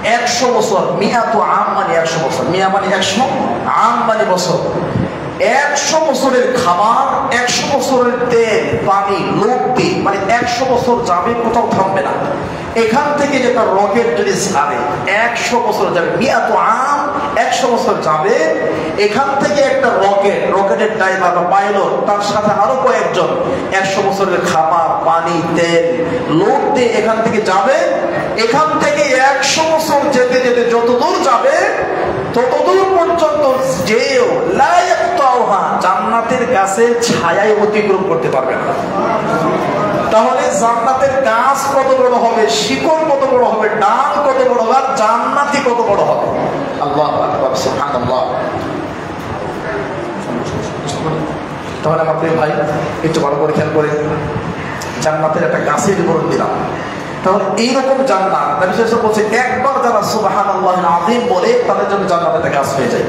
100 বছর, মিয়াতু আম মানে 100 বছর, মিয়া মানে 100, আম মানে বছর। 100 বছরের খাবার, 100 বছরের তেল, পানি, লোকটি, মানে 100 বছর যাবে, কোথাও থামবে না। এখান থেকে যেটা রকেট যদি ছাড়ে 100 বছর যাবে, মিয়াতু আম 100 বছর যাবে। এখান থেকে একটা রকেটের ড্রাইভার বা পাইলট, তার সাথে আরো কয়েকজন 100 বছরের খাবার, পানি, তেল, লোড দিয়ে এখান থেকে যাবে। এখান থেকে 100 বছর যেতে যেতে যতদূর যাবে ততদূর পর্যন্ত যেও লা ইয়াকতাউহা, জান্নাতের গাছের ছায়ায় অতিক্রম করতে পারবে না। তাহলে জান্নাতের গাছ কত বড় হবে, শিকড় কত বড় হবে, ডাল কত বড় হবে, আর জান্নাতি কত বড় হবে। আল্লাহু আকবার, সুবহানাল্লাহ। তাহলে আমার প্রিয় ভাই একটু ভালো করে খেয়াল করে, জান্নাতের একটা গাছের বিবরণ দিলাম। তাহলে এইরকম জান্নাত নবী সাল্লাল্লাহু আলাইহি ওয়াসাল্লাম বলছে, একবার যারা সুবহানাল্লাহিল আযীম বলে তাদের জন্য জান্নাতের একটা গাছ হয়ে যায়।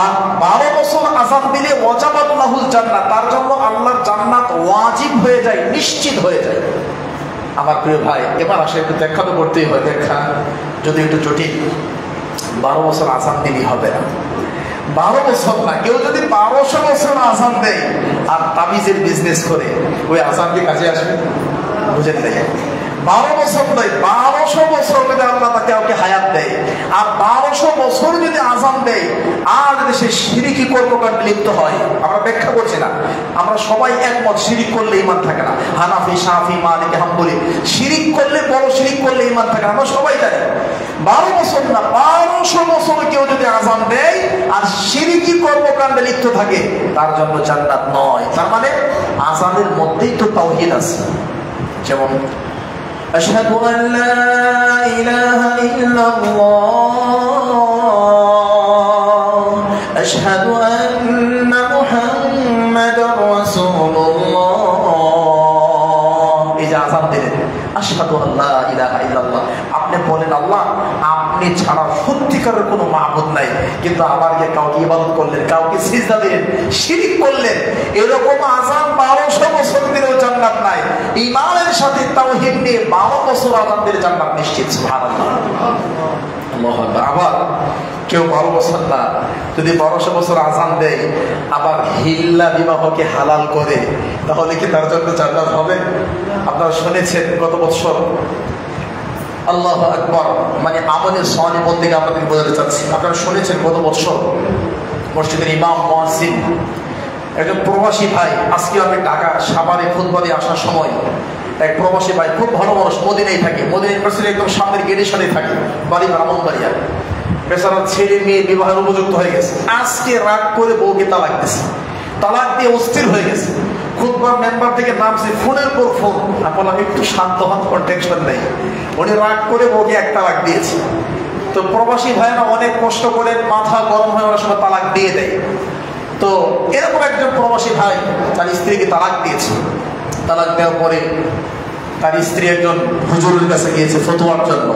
আর 12 বছর আযান দিলে ওয়াজাবাত লাহুল জান্নাত, তার জন্য আল্লাহর জান্নাত ওয়াজিব হয়ে যায়, নিশ্চিত হয়ে যায়। আমার প্রিয় ভাই এবার আসে একটু ব্যাখ্যা তো করতেই হয়, ব্যাখ্যা যদি একটু জটিল। 12 বছর আযান দিলেই হবে না, 12 বছর না, কেউ যদি 1200 বছর আযান দেয় আর তাবিজের বিজনেস করে, ওই আযান কি কাজে আসবে? বুঝেন দেখেন, 12 বছর নয়, 1200 বছর যদি আল্লাহ তাকে কাউকে হায়াত দেয়, আর 1200 বছর যদি আযান দেয়, আর যদি সে শিরকি কর্মকাণ্ডে লিপ্ত হয়, আমরা ব্যাখ্যা করছি না, আমরা সবাই একমত, শিরিক করলে ঈমান থাকে না। হানাফি, শাফি, মালিকি, হাম্বলি, শিরিক করলে, বড় শিরিক করলে ঈমান থাকে না, আমরা সবাই জানি। 12 বছর না, 1200 বছর কেউ যদি আযান দেয় আর শিরকি কর্মকাণ্ডে লিপ্ত থাকে, তার জন্য জান্নাত নয়। তার মানে আযানের মধ্যেই তো তাওহীদ আছে। যেমন আশহাদু আল্লা ইলাহা ইল্লাল্লাহ, আশহাদু আন্না মুহাম্মাদার রাসূলুল্লাহ, এই যে আযান দিলেন, আশহাদু আল্লা ইলাহা ইল্লাল্লাহ, আপনি বলেন আল্লাহ আপনি ছাড়া সত্যিকারের কোনো মাবুদ নাই, কিন্তু আবার গিয়ে কাউকে ইবাদত করলেন, কাউকে সিজদা দিলেন, শিরক করলেন, এরকম আযান 1200 বছর দিলেও জান্নাত নাই। ঈমানের সাথে তাওহীদ নিয়ে 12 বছর আযান দিলে জান্নাত নিশ্চিত। সুবহানাল্লাহ, আল্লাহু আকবার। আবার কেউ 12 বছর না, যদি 1200 বছর আযান দেয় আবার হিল্লা বিবাহকে হালাল করে, তাহলে কি তার জন্য জান্নাত হবে? আপনারা শুনেছেন গত বছর, আল্লাহু আকবার, মানে আমলের সালিহ বলতে গিয়ে আপনাদের বোঝাতে চাচ্ছি, আপনারা শুনেছেন গত বছর মসজিদের ইমাম মুয়াজ্জিন একজন প্রবাসী ভাই, আজকে আমি ঢাকা সাভারে খুতবা দিয়ে আসার সময় এক প্রবাসী ভাই, খুব ভালো মানুষ, মদিনায় থাকে, মদিনা ইউনিভার্সিটির একদম সামনের গেটের সাথে থাকে, বাড়ি ব্রাহ্মণবাড়িয়া, বেচারা ছেলে মেয়ে বিবাহের উপযুক্ত হয়ে গেছে, আজকে রাগ করে বউকে তালাক দিয়েছে, তালাক দিয়ে অস্থির হয়ে গেছে, খুতবার মেম্বার থেকে নামছে, ফোনের পর ফোন, আপনারা একটু শান্ত হন, কোনো টেনশন নেই, উনি রাগ করে বউকে এক তালাক দিয়েছে। তো প্রবাসী ভাইরা অনেক কষ্ট করে, মাথা গরম হয়ে ওরা সময় তালাক দিয়ে দেয়। তো এরকম একজন প্রবাসী ভাই তার স্ত্রীকে তালাক দিয়েছে। তালাক দেওয়ার পরে তার স্ত্রী একজন হুজুরের কাছে গিয়েছে ফতোয়ার জন্য।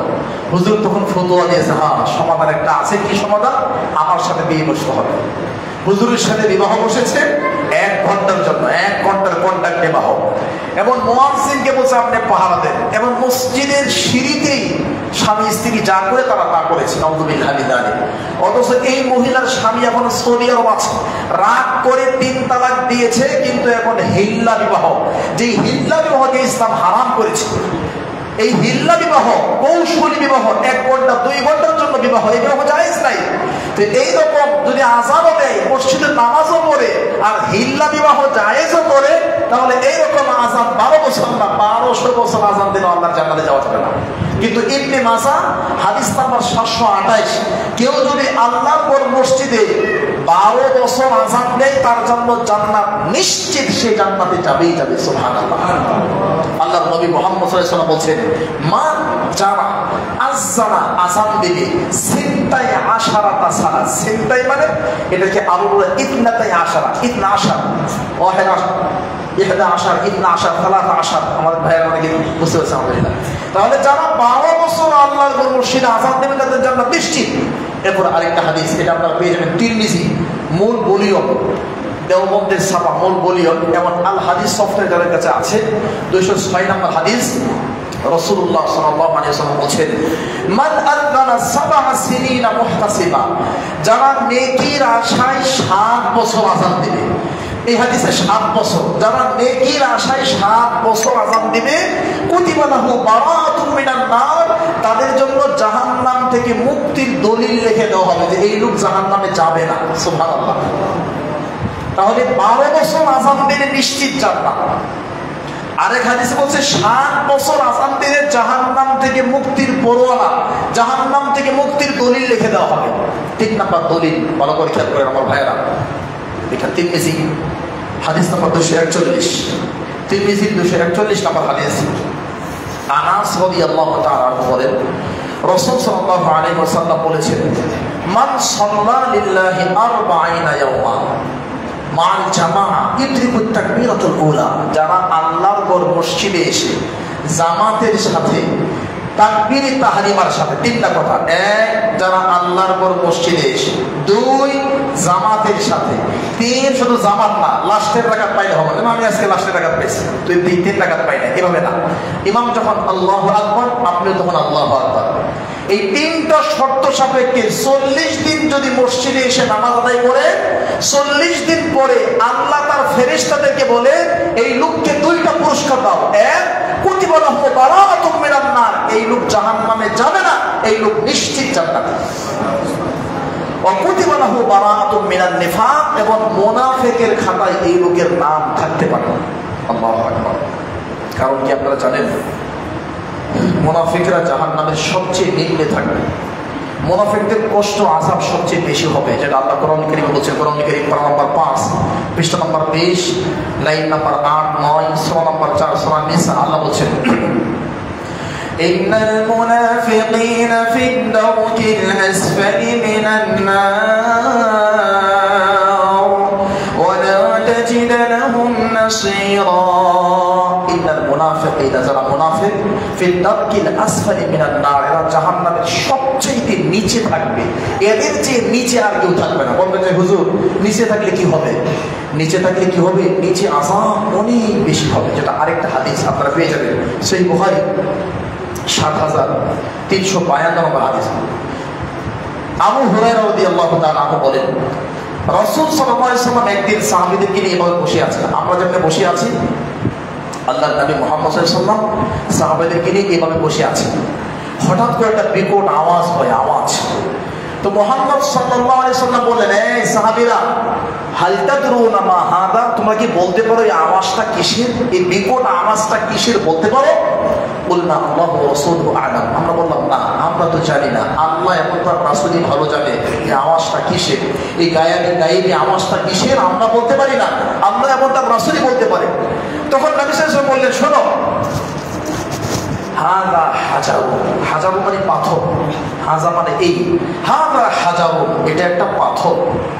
হুজুর তখন ফতোয়া দিয়েছে, হ্যাঁ সমাধান একটা আছে। কি সমাধান? আমার সাথে বিয়ে বসতে হবে। হুজুরের সাথে বিবাহ বসেছে 1 ঘন্টার জন্য, 1 ঘন্টার কন্ট্যাক্ট বিবাহ। এবং মুয়াজ্জিনকে বলছে আপনি পাহারা দেন, এবং মসজিদের সিঁড়িতেই স্বামী স্ত্রী যা করে তারা তা করেছে। নাউযুবিল্লাহি মিন যালিক। অথচ এই মহিলার স্বামী এখন সৌদি আরব আছে, রাগ করে 3 তালাক দিয়েছে, কিন্তু এখন হিল্লা বিবাহ, যে হিল্লা বিবাহকে ইসলাম হারাম করেছে। এই হিল্লা বিবাহ, কৌশলী বিবাহ, 1 ঘন্টা 2 ঘন্টার জন্য বিবাহ, এই বিবাহ জায়েজ নাই। তো এইরকম যদি আযানও দেয়, মসজিদে নামাজও পড়ে, আর হিল্লা বিবাহ জায়েজও করে, তাহলে এইরকম আযান 12 বছর না 1200 বছর আযান দিলে আল্লাহর জান্নাতে যাওয়া যাবে না। কিন্তু ইবনে মাজাহ হাদিস নাম্বার 728, কেউ যদি আল্লাহর ঘর মসজিদে 12 বছর আযান দেয়, তার জন্য জান্নাত নিশ্চিত, সে জান্নাতে যাবেই যাবে। সুবহানাল্লাহ। আল্লাহর নবী মুহাম্মদ সাল্লাল্লাহু আলাইহি ওয়াসাল্লাম বলছেন, মা যারা আযানা আযান দিবে 12 সালাত, 12 মানে এটাকে আরো বলে 12, 12 ওয়াহিদ 11, 12, 13, আমাদের ভাইয়েরা অনেকে বুঝতে পারছে আলহামদুলিল্লাহ। তাহলে যারা 12 বছর আল্লাহর ঘর মসজিদে আযান দেবে তাদের জান্নাত নিশ্চিত। এরপর আরেকটা হাদিস, এটা আপনারা পেয়ে যাবেন তিরমিজি মূল বলিয়ম, দেওবন্দের ছাপা মূল বলিয়ম, এবং আল হাদিস সফটওয়্যার যাদের কাছে আছে, 206 নম্বর হাদিস। রাসূলুল্লাহ সাল্লাল্লাহু আলাইহি ওয়াসাল্লাম বলেন, মান আযানা সাবআ সিনিনা মুহতাসিবা, যারা নেকির আশায় 7 বছর আযান দিবে। এই হাদিসে 7 বছর, যারা নেকির আশায় 7 বছর আযান দিবে, কুতিবা লাহু বারাআতুম মিনান নার, তাদের জন্য জাহান্নাম থেকে মুক্তির দলিল লিখে দেওয়া হবে যে এই লোক জাহান্নামে যাবে না। সুবহানাল্লাহ। তাহলে 12 বছর আযান দিলে নিশ্চিত জান্নাত। আরেক হাদিসে বলছে 7 বছর আযান দিলে জাহান্নাম থেকে মুক্তির পরোয়ানা, জাহান্নাম থেকে মুক্তির দলিল লিখে দেওয়া হবে। 3 নাম্বার দলিল, ভালো করে খেয়াল করেন আমার ভাইয়েরা, এটা তিরমিজি হাদিস নাম্বার 241, তিরমিজি 241 নাম্বার হাদিস। আনাস রাদিয়াল্লাহু তাআলা বলেন, রাসূল সাল্লাল্লাহু আলাইহি ওয়াসাল্লাম বলেছেন, মান সাল্লা লিল্লাহি 40 ইয়াওমা মাল জামাআ ইদরিকুত তাকবীরাতুল উলা, যারা আল্লাহর ঘর মসজিদে এসে জামাতের সাথে তাকবীরে তাহরিমার সাথে, 3টা কথা। 1, যারা আল্লাহর ঘর মসজিদে এসে, 2, জামাতের সাথে, 3, শুধু জামাত না, লাস্টের রাকাত পাইলে হবে না। আমি আজকে লাস্টের রাকাত পেয়েছি, তুই 3 রাকাত পাই না, এভাবে না। ইমাম যখন আল্লাহু আকবার, আপনি তখন আল্লাহু আকবার। এই 3টা শর্ত সাপেক্ষে 40 দিন যদি মসজিদে এসে নামাজ আদায় করে, 40 দিন পরে আল্লাহ তার ফেরেশতাদেরকে বলে এই লোককে 2টা পুরস্কার দাও। 1, কুতিবা লাহু বারাআতুম মিনান নার, এই লোক জাহান্নামে যাবে না, এই লোক নিশ্চিত জান্নাত। ওয়া কুতিবা লাহু বারাআতুম মিনান নিফাক, এবং মুনাফিকের খাতায় এই লোকের নাম থাকতে পারে। আল্লাহু আকবার। কারণ কি আপনারা জানেন, মুনাফিকরা জাহান্নামের সবচেয়ে নিম্নে থাকবে। মুনাফিকদের কষ্ট আযাব সবচেয়ে বেশি হবে, যেটা আল্লাহ কোরআন কারীমে বলেছেন। কোরআন কারীম পারা নাম্বার 5, পৃষ্ঠা নাম্বার 20, লাইন নাম্বার 8, 9, সূরা নাম্বার 4, সূরা নিসা। আল্লাহ বলেছেন, ইন্নাল মুনাফিকিনা ফিদ দারকিল আসফালি মিনান নার ওয়া লা তাজিদ লাহুম নাসীরা। ইন্নাল মুনাফিকিনা, যারা মুনাফিক, ফিদ দারকিল আসফালি মিনান নার, এরা জাহান্নামের সবচেয়ে নিচে থাকবে। এদের চেয়ে নিচে আর কেউ থাকবে না। বলবেন যে হুজুর, নিচে থাকলে কি হবে? নিচে থাকলে কি হবে? নিচে আযাব অনেক বেশি হবে, যেটা আরেকটা হাদিস আপনারা পেয়ে যাবেন সহিহ বুখারী 7352 নম্বর হাদিস। আবু হুরায়রা রাদিয়াল্লাহু তাআলা আনহু বলেন, রাসূল সাল্লাল্লাহু আলাইহি ওয়াসাল্লাম একদিন সাহাবীদেরকে নিয়ে এভাবে বসে আছেন। আমরা যেমন বসে আছি, আল্লাহর নবী মুহাম্মদ সাল্লাল্লাহু আলাইহি ওয়াসাল্লাম সাহাবাদেরকে নিয়ে এভাবে বসে আছেন। হঠাৎ করে একটা বিকট আওয়াজ হয়, আওয়াজ। তো মুহাম্মদ সাল্লাল্লাহু আলাইহি ওয়াসাল্লাম বললেন, এই সাহাবীরা, হাল তাদরুনা মা হাদা, তোমরা কি বলতে পারো এই আওয়াজটা কিসের? এই বিকট আওয়াজটা কিসের বলতে পারো? বললাম, আল্লাহু ওয়া রাসূলুহু আ'লাম। আমরা বললাম, না, আমরা তো জানি না, আল্লাহ এবং তার রাসূলই ভালো জানে এই আওয়াজটা কিসের, এই গায়েবী আওয়াজটা কিসের আমরা বলতে পারি না, আল্লাহ এবং তার রাসূলই বলতে পারে। তখন নবী সাল্লাল্লাহু আলাইহি ওয়াসাল্লাম বললেন, শোনো, হাযা হাজারু, হাজারু মানে পাথর, হাযা মানে এই, হাযা হাজারু, এটা একটা পাথর,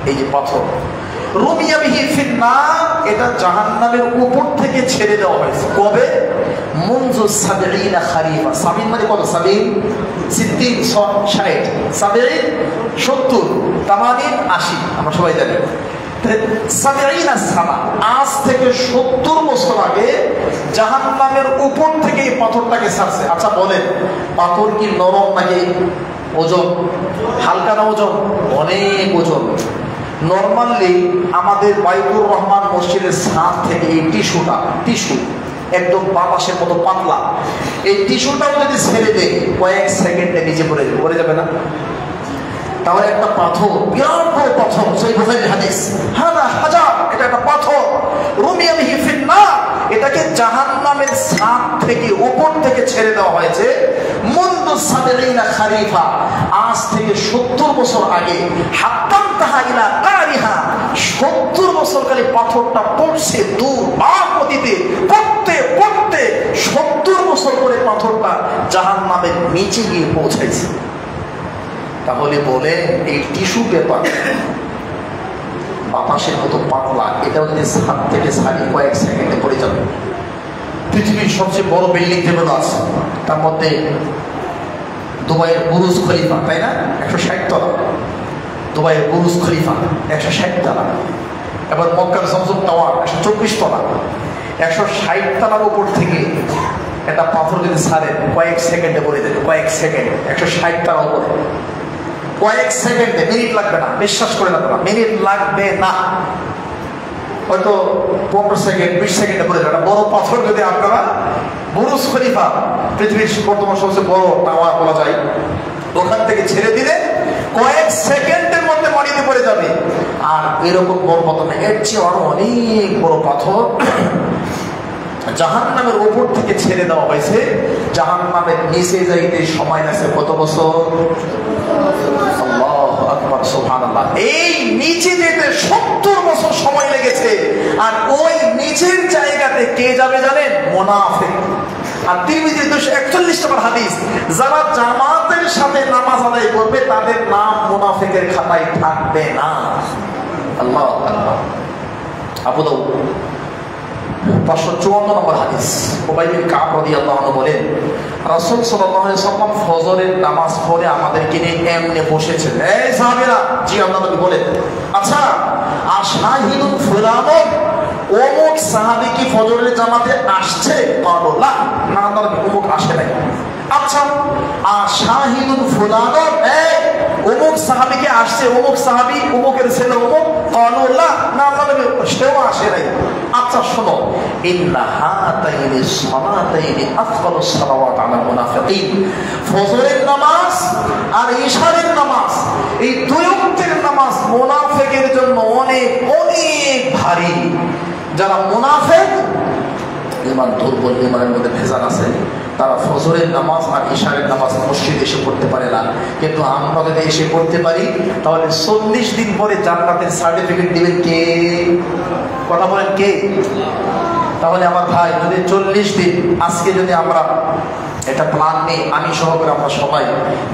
এই যে পাথর, রুমিয়া বিহি ফিন নার, এটা জাহান্নামের উপর থেকে ছেড়ে দেওয়া হয়েছে। কবে? মুনযু 70 খারিফা। 70 মানে কত? 70, 60, 60, 70, 70, 80, 80, আমরা সবাই জানি। 70 সানা, আজ থেকে 70 বছর আগে জাহান্নামের উপর থেকে এই পাথরটাকে ছাড়ছে। আচ্ছা বলেন, পাথর কি নরম নাকি ওজন? হালকা না ওজন? অনেক ওজন। নর্মালি আমাদের বাইতুর রহমান মসজিদের ছাদ থেকে এই টিস্যু একদম বাতাসের মতো পাতলা, এই টিস্যুটাও যদি ছেড়ে দেয় কয়েক সেকেন্ডে নিচে পড়ে যাবে না? তাহলে একটা পাথর, বিরাট বড় পাথর, সহিহ বুখারীর হাদিস, হাযা হাজার, এটা একটা পাথর, রুমিয়া বিহি ফিন নার, এটাকে জাহান্নামের ছাদ থেকে উপর থেকে ছেড়ে দেওয়া হয়েছে। মুনযু 70 খারিফা, আজ থেকে 70 বছর আগে। হাত্তান তাহা ইলা কারিহা, 70 বছর কালে পাথরটা পড়ছে দূর বাগতিতে, পড়তে পড়তে 70 বছর পরে পাথরটা জাহান্নামের নিচে গিয়ে পৌঁছাইছে। তাহলে বলে এই টিস্যু পেপার বাতাসের মতো পাতলা, এটাও যদি ছাদ থেকে ছাড়ি কয়েক সেকেন্ডে পড়ে যাবে। পৃথিবীর সবচেয়ে বড় বিল্ডিং যেগুলো আছে তার মধ্যে দুবাইয়ের বুরুজ খলিফা, তাই না, 160 তলা। দুবাইয়ের বুরুজ খলিফা 160 তলা। এবার মক্কার জমজম টাওয়ার 124 তলা। 160 তলার উপর থেকে একটা পাথর যদি ছাড়ে কয়েক সেকেন্ডে পড়ে যাবে, কয়েক সেকেন্ড, 160 টাকা উপরে, কয়েক সেকেন্ডে, মিনিট লাগবে না, বিশ্বাস করে না, মিনিট লাগবে না, হয়তো 15 সেকেন্ড 20 সেকেন্ডে পড়ে যাবে। বড় পাথর যদি আপনারা বুরুজ খলিফা, পৃথিবীর বর্তমান সবচেয়ে বড় টাওয়ার বলা যায়, ওখান থেকে ছেড়ে দিলে কয়েক সেকেন্ডের মধ্যে মাটিতে পড়ে যাবে। আর এরকম বড় পাথর না, এর চেয়ে আরো অনেক বড় পাথর জাহান্নামের উপর থেকে ছেড়ে দেওয়া হয়েছে। জাহান্নামের নিচে যাইতে সময় লাগছে কত বছর? আল্লাহু আকবার, সুবহানাল্লাহ। এই নিচে যেতে 70 বছর সময় লেগেছে। আর ওই নিচের জায়গাতে কে যাবে জানেন? মুনাফিক। আর তিরমিজি 241 নম্বর হাদিস, যারা জামাতের সাথে নামাজ আদায় করবে তাদের নাম মুনাফিকের খাতায় থাকবে না। আল্লাহু আকবার। আবু দাউদ 554 নম্বর হাদিস, উবাই বিন কাব রাদিয়াল্লাহু আনহু বলেন, রাসূল সাল্লাল্লাহু আলাইহি ওয়াসাল্লাম ফজরের নামাজ পড়ে আমাদেরকে নিয়ে এমনি বসেছেন। এই সাহাবীরা, জি আল্লাহ নবী বলেন, আচ্ছা আশাহিদুন ফুলানুন, অমুক সাহাবী কি ফজরের জামাতে আসছে? বলো না, না নবী, অমুক আসে নাই। আচ্ছা আশাহিদুন ফুলানুন, এই অমুক সাহাবী কি আসছে? অমুক সাহাবী, অমুকের ছেলে অমুক? বলো না, না নবী, সেও আসে নাই। আচ্ছা শোনো, ইন্না হাতাইনি সালাতাইনি আফদালুস সালাওয়াত আলাল মুনাফিকিন, ফজরের নামাজ আর ইশারের নামাজ, এই দুই ওয়াক্তের নামাজ মুনাফিকের জন্য অনেক অনেক ভারী। যারা মুনাফিক, ইমান দুর্বল, ইমানের মধ্যে ভেজাল আছে, তারা ফজরের নামাজ আর ইশারের নামাজ মসজিদে এসে পড়তে পারে না। কিন্তু আমরা যদি এসে পড়তে পারি তাহলে 40 দিন পরে জান্নাতের সার্টিফিকেট দিবেন কে? কথা বলেন কে? তাহলে আমার ভাই, যদি 40 দিন আজকে যদি আমরা এটা প্ল্যান নেই, আমি সহকারে আমরা সবাই,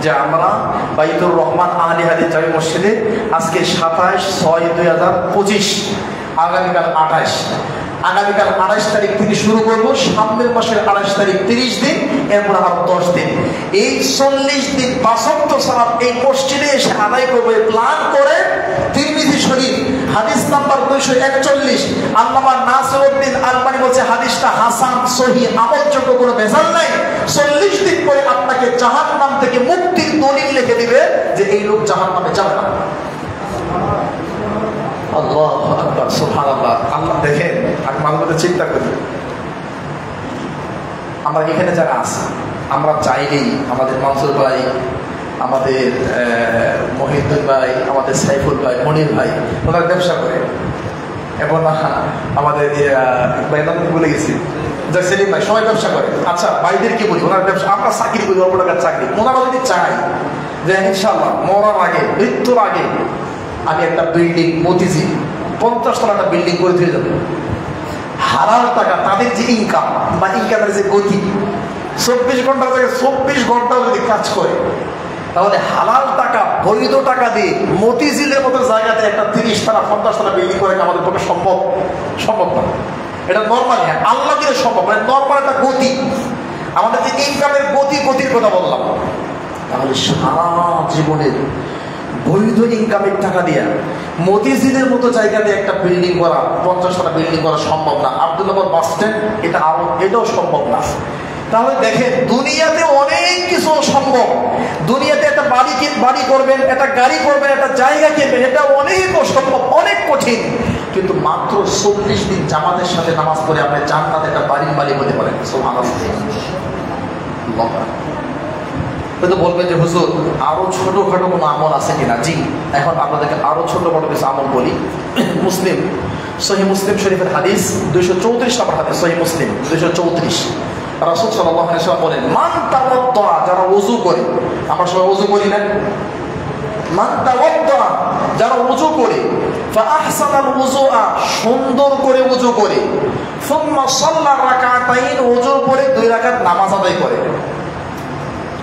যে আমরা বাইতুর রহমান আহলি হাদিস জামি মসজিদে আজকে 27/6/2025, আগামীকাল 28, আগামীকাল 28 তারিখ থেকে শুরু করবো, সামনের মাসের 28 তারিখ 30 দিন, এরপর আরো 10 দিন, এই 40 দিন 5 ওয়াক্ত সালাত এই মসজিদে এসে আদায় করবো প্ল্যান করে। তিরমিজি শরীফ হাদিস নাম্বার 241, আল্লামা নাসিরউদ্দিন আলবানী বলছে হাদিসটা হাসান, সহিহ, আমলযোগ্য, কোনো ভেজাল নাই। 40 দিন পরে আপনাকে জাহান্নাম থেকে মুক্তির দলিল লিখে দিবে যে এই লোক জাহান্নামে যাবে না। আল্লাহু আকবার, সুবহানাল্লাহ। আল্লাহ দেখেন, আমি মাঝে মাঝে চিন্তা করি, আমরা এখানে যারা আছি, আমরা চাইলেই আমাদের মনসুর ভাই, আমাদের মহিউদ্দিন ভাই, আমাদের সাইফুল ভাই, মনির ভাই, ওনারা ব্যবসা করে, এবং আমাদের বলে গেছি সেলিম ভাই, সবাই ব্যবসা করে। আচ্ছা ভাইদের কি বলি, ওনার ব্যবসা, আমরা চাকরি করি, অল্প টাকার চাকরি। ওনারা যদি চাই যে ইনশাআল্লাহ মরার আগে, মৃত্যুর আগে আমি একটা বিল্ডিং, মতিঝিল 50 তলা একটা বিল্ডিং করে দিয়ে যাবো, হারাল টাকা, তাদের যে ইনকাম বা ইনকামের যে গতি, 24 ঘন্টা থেকে 24 ঘন্টাও যদি কাজ করে, তাহলে হালাল টাকা, বৈধ টাকা দিয়ে মতিঝিলের মতো জায়গাতে একটা 30 তলা 50 তলা বিল্ডিং করে আমাদের পক্ষে সম্ভব না। এটা নর্মালি আল্লাহ দিলে সম্ভব, মানে নর্মাল একটা গতি, আমাদের যে ইনকামের গতির কথা বললাম। তাহলে সারা জীবনের বৈধ ইনকামের টাকা দিয়া মতিঝিলের মতো জায়গাতে একটা বিল্ডিং করা, 50 তলা বিল্ডিং করা সম্ভব না। আব্দুল্লাহর বাস স্ট্যান্ড, এটাও সম্ভব না। তাহলে দেখেন, দুনিয়াতে অনেক কিছু সম্ভব। দুনিয়াতে একটা বাড়ি করবেন, একটা গাড়ি করবেন, একটা জায়গা কিনবেন, এটা অনেক অসম্ভব, অনেক কঠিন। কিন্তু মাত্র 40 দিন জামাতের সাথে নামাজ পড়ে আপনি জান্নাতে একটা বাড়ির মালিক হতে পারেন। বলবেন যে হুজুর আরো ছোটখাটো কোনো আমল আছে কিনা? জি, এখন আপনাদেরকে আরো ছোটখাটো কিছু আমল বলি। মুসলিম, সহিহ মুসলিম শরীফের হাদিস 234 নম্বর হাদিস, সহিহ মুসলিম 234, রাসূল সাল্লাল্লাহু আলাইহি ওয়াসাল্লাম বলেন, মান তাওয়াদ্দা, যারা ওযু করে, আমরা সবাই ওযু করি না? মান তাওয়াদ্দা, যারা ওযু করে, ফা আহসানাল ওযুআ, সুন্দর করে ওযু করে, সুম্মা সাল্লা রাকাতাইন, ওযুর পরে 2 রাকাত নামাজ আদায় করে।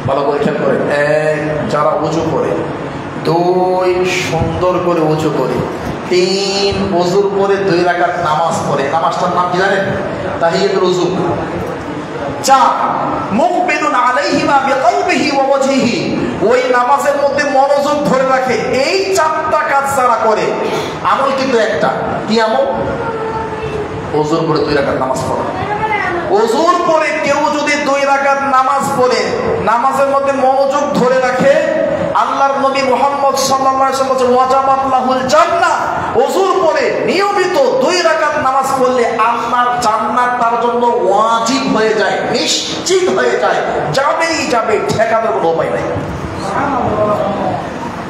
ভালো করে খেয়াল করেন, যারা ওযু করে, 2 সুন্দর করে ওযু করে, 3 ওযুর পরে 2 রাকাত নামাজ পড়ে, নামাজটার নাম কি জানেন? তাহিয়াতুল ওযু। 4 মুকবিলুন আলাইহিমা বিকলবিহি ওয়া ওয়াজহিহি, ওই নামাজের মধ্যে মনোযোগ ধরে রাখে। এই 4টা কাজ যারা করে, আমল কিন্তু একটা, কি আমল? ওযুর পরে 2 রাকাত নামাজ পড়া। ওযুর পরে কেউ যদি 2 রাকাত নামাজ পড়ে নামাজের মধ্যে মনোযোগ ধরে রাখে, আল্লাহর নবী মুহাম্মদ সাল্লাল্লাহু আলাইহি ওয়াসাল্লাম বলেছেন ওয়াজাবাত লাহুল জান্নাহ। ওযুর পরে নিয়মিত 2 রাকাত নামাজ পড়লে আল্লাহর জান্নাত তার জন্য ওয়াজিব হয়ে যায়, নিশ্চিত হয়ে যায়, যাবেই যাবে, ঠেকানোর কোনো উপায় নাই।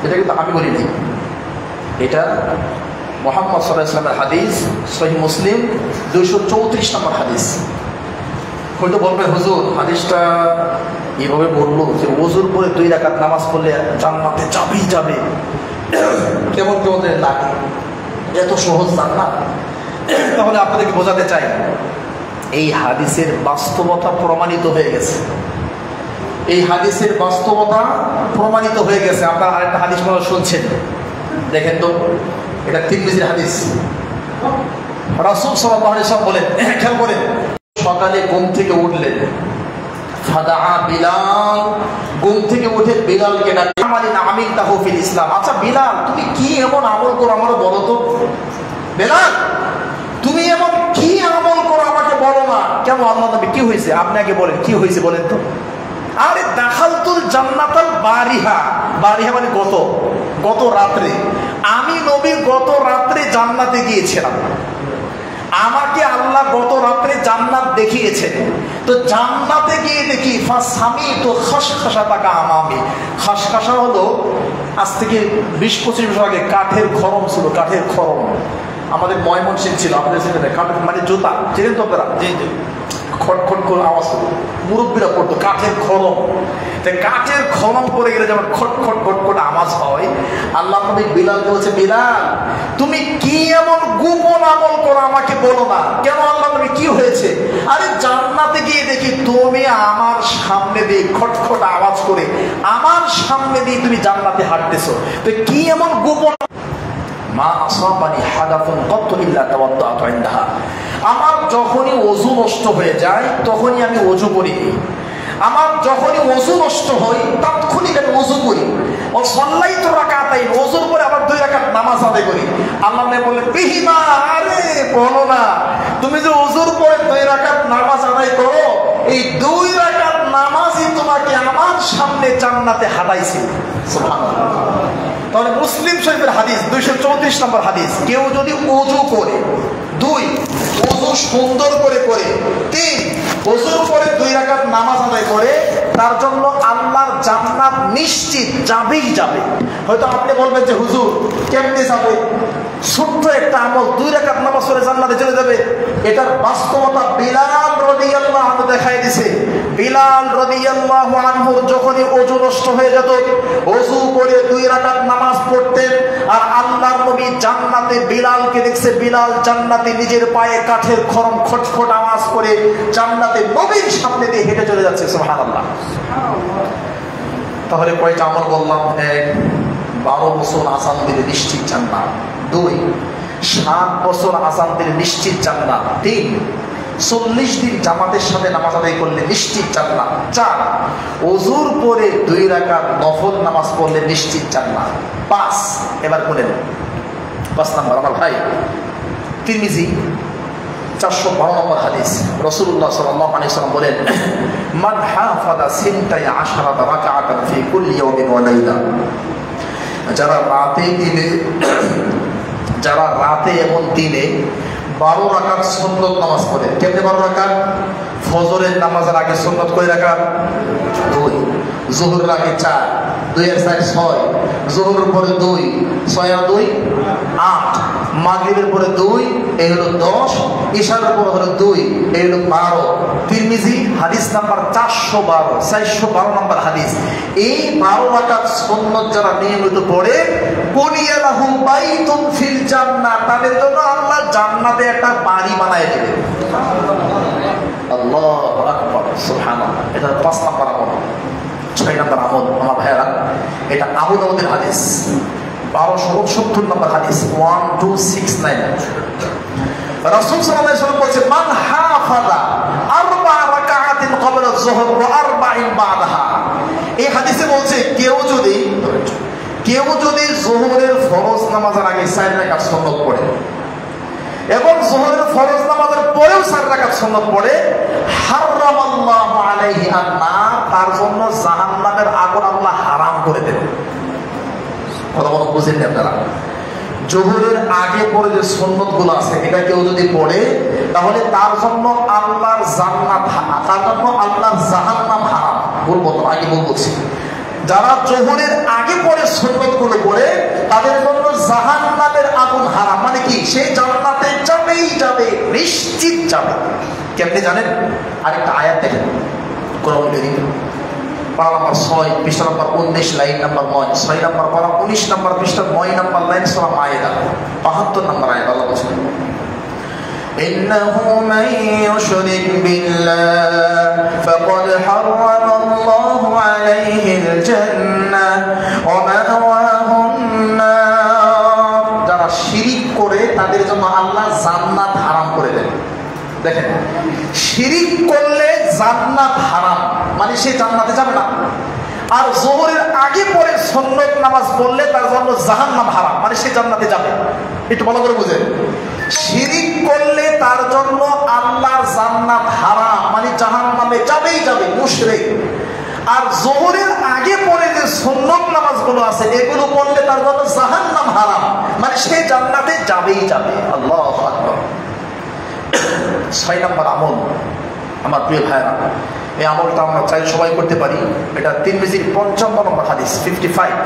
এটা কিন্তু আমি বলি নাই, এটা মুহাম্মদ সাল্লাল্লাহু আলাইহি ওয়াসাল্লামের হাদিস, সহিহ মুসলিম 234 নম্বর হাদিস। হয়তো বলবে হুজুর হাদিসটা এইভাবে বললো যে ওযুর পরে 2 রাকাত নামাজ পড়লে জান্নাতে যাবেই যাবে, কেমন কেমন লাগে, এত সহজ জান্নাত? তাহলে আপনাদেরকে বোঝাতে চাই এই হাদিসের বাস্তবতা প্রমাণিত হয়ে গেছে, এই হাদিসের বাস্তবতা প্রমাণিত হয়ে গেছে। আপনারা আরেকটা হাদিস মনে শুনছেন, দেখেন তো, এটা তিরমিজির হাদিস। রাসূল সাল্লাল্লাহু আলাইহি ওয়াসাল্লাম বলেন, খেয়াল করেন, সকালে ঘুম থেকে উঠলেন, ফাদাআ বিলাল, ঘুম থেকে উঠে বিলালকে ডাকলেন, আমালিন আমিলতাহু ফিল ইসলাম। আচ্ছা বিলাল, তুমি কি এমন আমল করো আমাকে বলো তো? বিলাল, তুমি এমন কি আমল করো আমাকে বলো না? কেন আল্লাহ নবী কি হয়েছে? আপনি আগে বলেন কি হয়েছে বলেন তো। আরে দাখালতুল জান্নাতাল বারিহা, বারিহা মানে গত রাত্রে, আমি নবী গত রাত্রে জান্নাতে গিয়েছিলাম, আমাকে আল্লাহ গত রাত্রে জান্নাত দেখিয়েছেন। তো জান্নাতে গিয়ে দেখি ফাসামিতু খাসখাসাতাকা আমামি। খাসখাসা হলো আজ থেকে 20-25 বছর আগে কাঠের খরম ছিল, কাঠের খরম আমাদের ময়মনসিংহ ছিল, আমাদের সেখানে কাঠের মানে জুতা, চিনেন তো আপনারা, জি জি, খটখট করে আওয়াজ হতো, মুরব্বীরা পড়তো কাঠের খরম। কাঠের খরম পড়ে গেলে যেমন খটখট খটখট আওয়াজ হয়, আল্লাহ নবী বিলালকে বলছে, বিলাল তুমি কি এমন গোপন আমল করো আমাকে বলো না? কেন আল্লাহ নবী কি হয়েছে? আরে জান্নাতে গিয়ে দেখি তুমি আমার সামনে দিয়ে খটখট আওয়াজ করে আমার সামনে দিয়ে তুমি জান্নাতে হাঁটতেছো, তো কি এমন গোপন? মা আসাবানি হাদাফুন কত ইল্লা তাওয়াদ্দাতু ইনদাহা। আমার যখনই ওযু নষ্ট হয়ে যায় তখনই আমি ওযু করি, আমার যখনই ওযু নষ্ট হয় তখনই আমি ওযু করি। ও সাল্লাইতু রাকাতাইন, ওযুর পরে আবার 2 রাকাত নামাজ আদায় করি। আল্লাহ নবী বললেন বিহিমা, আরে বলো না, তুমি যে ওযুর পরে 2 রাকাত নামাজ আদায় করো, এই 2 রাকাত নামাজই তোমাকে আমার সামনে জান্নাতে হাঁটাইছে। সুবহানাল্লাহ। তাহলে মুসলিম শরীফের হাদিস 234 নম্বর হাদিস, কেউ যদি ওযু করে, 2 ওযু সুন্দর করে 3 ওযুর পরে 2 রাকাত নামাজ আদায় করে, তার জন্য আল্লাহর জান্নাত নিশ্চিত, যাবেই যাবে। হয়তো আপনি বলবেন যে হুজুর কেমনে যাবে? ছোট্ট একটা আমল 2 রাকাত নামাজ পড়ে জান্নাতে চলে যাবে। এটার বাস্তবতা বিলাল রাদিয়াল্লাহু আনহু দেখায় দিয়েছে। বিলাল রাদিয়াল্লাহু আনহুর যখনই ওযু নষ্ট হয়ে যেত, ওযু করে 2 রাকাত নামাজ পড়তেন, আর আল্লাহর নবী জান্নাতে বিলালকে দেখছে, বিলাল জান্নাতে নিজের পায়ে কাঠের খরম খটখট আওয়াজ করে জান্নাতে নবীর সামনে দিয়ে হেঁটে চলে যাচ্ছে। সুবহানাল্লাহ। তাহলে কয়টা আমল বললাম? 1, 12 বছর আযান দিলে নিশ্চিত জান্নাত। 2, 7 বছর আযান দিলে নিশ্চিত জান্নাত। 3, 40 দিন জামাতের সাথে নামাজ আদায় করলে নিশ্চিত জান্নাত। 4, ওযুর পরে 2 রাকাত নফল নামাজ পড়লে নিশ্চিত জান্নাত। 5, এবার বলেন 5 নাম্বার আমার ভাই, তিরমিজি 412 নম্বর হাদিস, রাসূলুল্লাহ সাল্লাল্লাহু আলাইহি ওয়াসাল্লাম বলেন, মান হাফাযা 12 রাকাতান ফি কুল্লি ইয়াওমিন ওয়া লাইলা। যারা রাতে এবং দিনে 12 রাকাত সুন্নত নামাজ পড়ে। কেমনে 12 রাকাত? ফজরের নামাজের আগে সুন্নত কয় রাকাত? 2, যোহরের আগে 4, 2 এর 4 6, যোহরের পরে 2, 6 আর 2 8, মাগরিবের পরে 2, এই হলো 10, ইশার পরে হলো 2, এই হলো 12। তিরমিজি হাদিস নাম্বার 412 নম্বর হাদিস। এই 12 রাকাত সুন্নত যারা নিয়মিত পড়ে, কুনিয়া লাহুম বাইতুন ফিল জান্নাহ, তাদের জন্য আল্লাহ জান্নাতে একটা বাড়ি বানায় দেবে। আল্লাহু আকবার, সুবহানাল্লাহ। এটা 5 নাম্বার আমল। 6 নাম্বার আমল আমার ভাইরা, এটা আবু দাউদের হাদিস 1269 নম্বর হাদিস, 1269। রাসূল সাল্লাল্লাহু আলাইহি ওয়াসাল্লাম বলেছেন, মান হাফাযা 4 রাকাতাতিন ক্বাবলা আয-যুহর ওয়া 4 বা'দাহা। এই হাদিসে বলছে কেউ যদি যোহরের ফরজ নামাজের আগে 4 রাকাত সুন্নত পড়ে, এবং যোহরের ফরজ নামাজের পরেও 4 রাকাত সুন্নাত পড়ে, হারামাল্লাহু আলাইহি আন-নার, তার জন্য জাহান্নামের আগুন আল্লাহ হারাম করে দেন। কথা বলা বুঝেননি আপনারা? যোহরের আগে পরে যে সুন্নতগুলো আছে এটা কেউ যদি পড়ে তাহলে তার জন্য আল্লাহর জান্নাত, তার জন্য আল্লাহর জাহান্নাম হারাম। বলবো তো, আগে বলছি, যারা যোহরের আগে পরে সুন্নতগুলো পড়ে তাদের জন্য জাহান্নামের আগুন হারাম। মানে কি? সে জান্নাতে যাবেই যাবে, নিশ্চিত যাবে। কেমনে জানেন? আরেকটা আয়াত দেখেন কোরআন কারীম, পারা নম্বর 6, পৃষ্ঠা নম্বর 19, লাইন নম্বর 9, 6 নম্বর পারা 19 নম্বর পৃষ্ঠা 9 নম্বর লাইন, সূরা মায়েদা 72 নম্বর আয়াত। আল্লাহ বলেন, ইন্নাহু মান ইউশরিক বিল্লাহ ফাকাদ হারামাল্লাহু আলাইহিল জান্নাহ ওয়া মাওয়াহুন নার। যারা শিরিক করে তাদের জন্য আল্লাহ জান্নাত হারাম করে দেন। দেখেন, শিরিক করলে জান্নাত হারাম, মানে সে জান্নাতে যাবে না। আর যোহরের আগে পরে সুন্নত নামাজ পড়লে তার জন্য জাহান্নাম হারাম, মানে সে জান্নাতে যাবে। একটু ভালো করে বুঝেন, শিরিক করলে তার জন্য আল্লাহর জান্নাত হারাম, মানে জাহান্নামে যাবেই যাবে, মুশরিক। আর যোহরের আগে পরে যে সুন্নত নামাজগুলো আছে এগুলো পড়লে তার জন্য জাহান্নাম হারাম, মানে সে জান্নাতে যাবেই যাবে। আল্লাহু আকবার। 6 নম্বর আমল, আমার প্রিয় ভাইরা, এই আমলটা আমরা চাই সবাই করতে পারি। এটা তিরমিজির 55 নম্বর হাদিস 55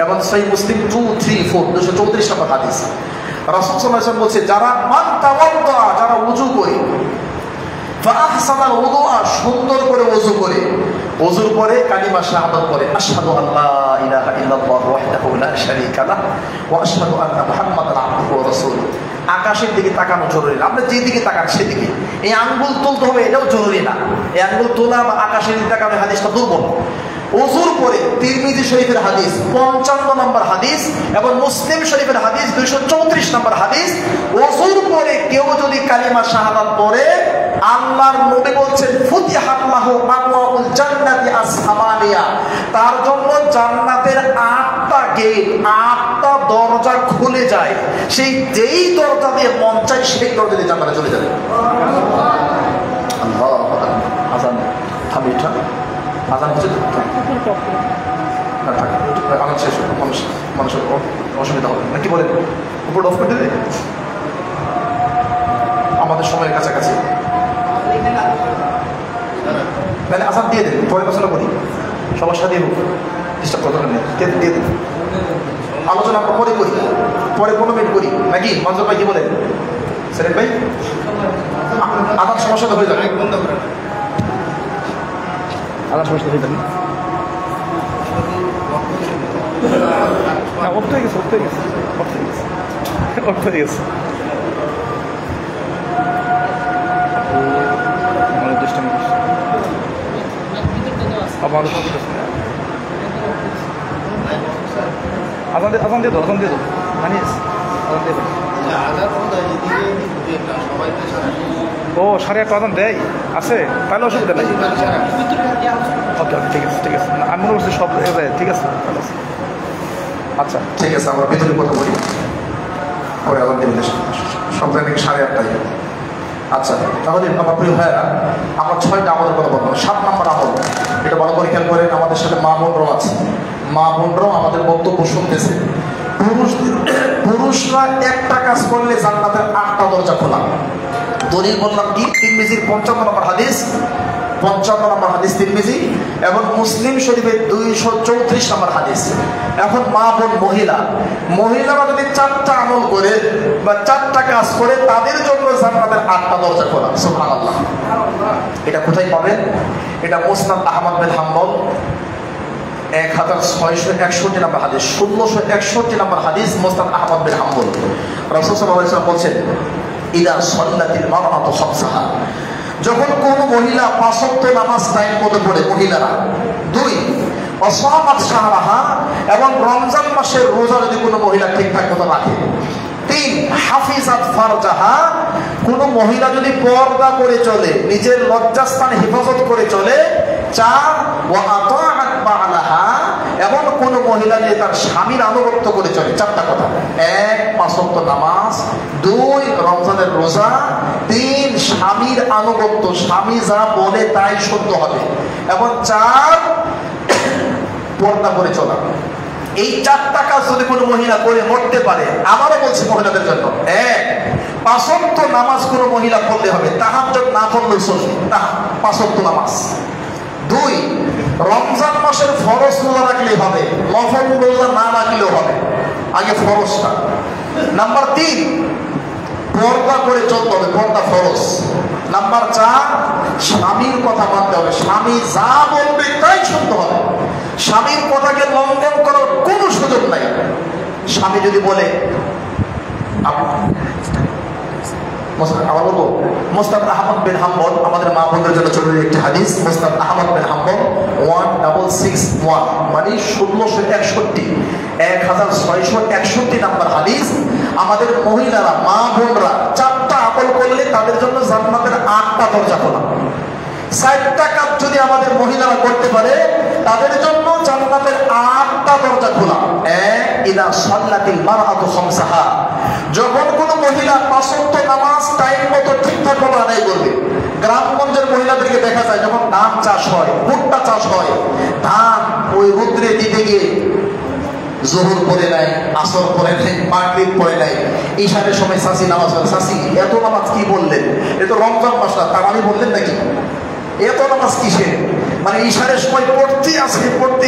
এবং সহিহ মুসলিম 234 234 নম্বর হাদিস। রাসূল সাল্লাল্লাহু আলাইহি ওয়াসাল্লাম বলছে, যারা মান তাওয়াদ্দা, যারা ওযু করে, ফাহসানাল ওযুআ, সুন্দর করে ওযু করে, ওযুর পরে কালিমা শাহাদাত পড়ে, আশহাদু আল্লা ইলাহা ইল্লাল্লাহ ওয়াহদাহু লা শারীকা লাহু ওয়া আশহাদু আন্না মুহাম্মাদান আবদুহু ওয়া রাসূলুহু। আকাশের দিকে তাকানো জরুরি না, আপনি যেদিকে তাকান সেদিকে। এই আঙ্গুল তুলতে হবে এটাও জরুরি না, এই আঙ্গুল তোলা বা আকাশের দিকে তাকানো হাদিসটা দুর্বল। ওযুর পরে তিরমিজি শরীফের হাদিস 55 নম্বর হাদিস এবং মুসলিম শরীফের হাদিস 234 নম্বর হাদিস, ওযুর পরে কেউ যদি কালিমা শাহাদাত পড়ে, আল্লাহর নবী বলছেন, ফুতিহাত লাহু আবওয়াবুল জান্নাতি আস-সামানিয়া, তার জন্য জান্নাতের 8টা গেট, 8টা দরজা খুলে যায়। সেই যেই দরজা দিয়ে মন চায় সেই দরজা দিয়ে জান্নাতে চলে যাবে। আল্লাহু আকবার। আযান থামি, আযান হচ্ছে না, থাক, আযান শেষ হবে, মানুষের অসুবিধা হবে না, কি বলেন? উপর অফ করে দেবে, আমাদের সময়ের কাছাকাছি। তাহলে আযান দিয়ে দেন, পরে আলোচনা করি, সবার সাথে ডিস্টার্ব করতে নেই, দিয়ে দেন। আলোচনা আমরা পরে করি, পরে 15 মিনিট করি নাকি? মঞ্জুর ভাই কি বলেন? সেরেন ভাই, আদান সমস্যা তো হয়ে যাবে, আদান সমস্যা হয়ে যাবে না, অফ হয়ে গেছে, আজান দিয়ে দাও, মানিস আজান দিয়ে দাও। ও 8:30 আজান দেয় আছে, তাহলে অসুবিধা নেই। ওকে, ঠিক আছে, আমি মনে করছি সব ঠিক আছে। আচ্ছা ঠিক আছে, আমরা ভিতরে কথা বলি, পরে আজান দিয়ে সব জায়গায় 8:30। আচ্ছা, তাহলে আমার প্রিয় ভাইয়েরা, আমরা 6টা আমলের কথা বলবো। 7 নম্বর আমল, এটা ভালো করে খেয়াল করেন, আমাদের সাথে মা বোনরাও আছে, মা বোনরাও আমাদের বক্তব্য শুনতেছে। পুরুষরা একটা কাজ করলে জান্নাতের 8টা দরজা খোলা। দলিল বললাম কি? তিরমিজির 55 নম্বর হাদিস, 55 নম্বর হাদিস তিরমিজি এবং মুসলিম শরীফের 234 নম্বর হাদিস। এখন মা বোন মহিলারা যদি 4টা আমল করে বা 4টা কাজ করে, তাদের জন্য জান্নাতের 8টা দরজা খোলা। সুবহানাল্লাহ। এটা কোথায় পাবেন? এটা মুসনাদ আহমদ বিন হাম্বল 1661 নম্বর হাদিস, 1661 নম্বর হাদিস, মুসনাদ আহমদ বিন হাম্বল। রাসূল সাল্লাল্লাহু আলাইহি ওয়াসাল্লাম বলেন, ইদা সাল্লাতিল মারআতু খামসাহা, যখন কোন মহিলা 5 ওয়াক্ত নামাজ টাইম মতো পড়ে, মহিলারা। 2 ওয়াসামাত শাহরাহা, এবং রমজান মাসের রোজা যদি কোনো মহিলা ঠিকঠাক মতো রাখে। 3 হাফিজাত ফারজাহা, কোন মহিলা যদি পর্দা করে চলে, নিজের লজ্জাস্থান হেফাজত করে চলে। 4 ওয়া আতাআত বা'লাহা, এবং কোন মহিলা যে তার স্বামীর আনুগত্য করে চলে। 4টা কথা: 1 5 ওয়াক্ত নামাজ, 2 রমজানের রোজা, 3 স্বামীর আনুগত্য, স্বামী যা বলে তাই সত্য হবে, এবং 4 পর্দা করে চলা। এই 4টা কাজ যদি কোনো মহিলা করে মরতে পারে, আমারও বলছি মহিলাদের জন্য, 1 5 ওয়াক্ত নামাজ কোনো মহিলা পড়লে হবে, তাহাজ্জুদ না পড়লেও চলবে, 5 ওয়াক্ত নামাজ। 2 রমজান মাসের ফরজ রোজা রাখলেই হবে, নফল রোজা না রাখলেও হবে, আগে ফরজটা। নাম্বার 3 পর্দা করে চলতে হবে, পর্দা ফরজ। নাম্বার 4 স্বামীর কথা মানতে হবে, স্বামী যা বলবে তাই শুনতে হবে, স্বামীর কথাকে লঙ্ঘন করার কোনো সুযোগ নাই। স্বামী যদি বলে, আবার বলবো, মুস্তাদ আহমদ বিন হাম্বল, আমাদের মা বোনদের জন্য জরুরি একটি হাদিস, মুস্তাদ আহমদ বিন হাম্বল 1661 মানে 1661 নাম্বার হাদিস। আমাদের মহিলারা, মা বোনরা 4টা আমল করলে তাদের জন্য জান্নাতের 8টা দরজা খোলা। 4টা কাজ যদি আমাদের মহিলারা করতে পারে, তাদের জন্য জান্নাতের 8টা দরজা খোলা। 1 ইদা সাল্লাতিল মারআতু খামসাহা, যখন কোনো মহিলা 5 ওয়াক্ত নামাজ টাইম মতো ঠিকঠাক ভাবে আদায় করবে। গ্রামগঞ্জের মহিলাদেরকে দেখা যায়, যখন ধান চাষ হয়, ভুট্টা চাষ হয়, ধান ওই রুদ্রে দিতে গিয়ে জোহর পড়ে নাই, আসর পড়ে নাই, মাগরিব পড়ে নাই, ঈশানের সময় শাসি নামাজ হয়। শাসি এত নামাজ কি বললেন? এ তো রমজান মাস না, তার মানে বললেন নাকি এত নামাজ কিসের? মানে ঈশানের সময় পড়তে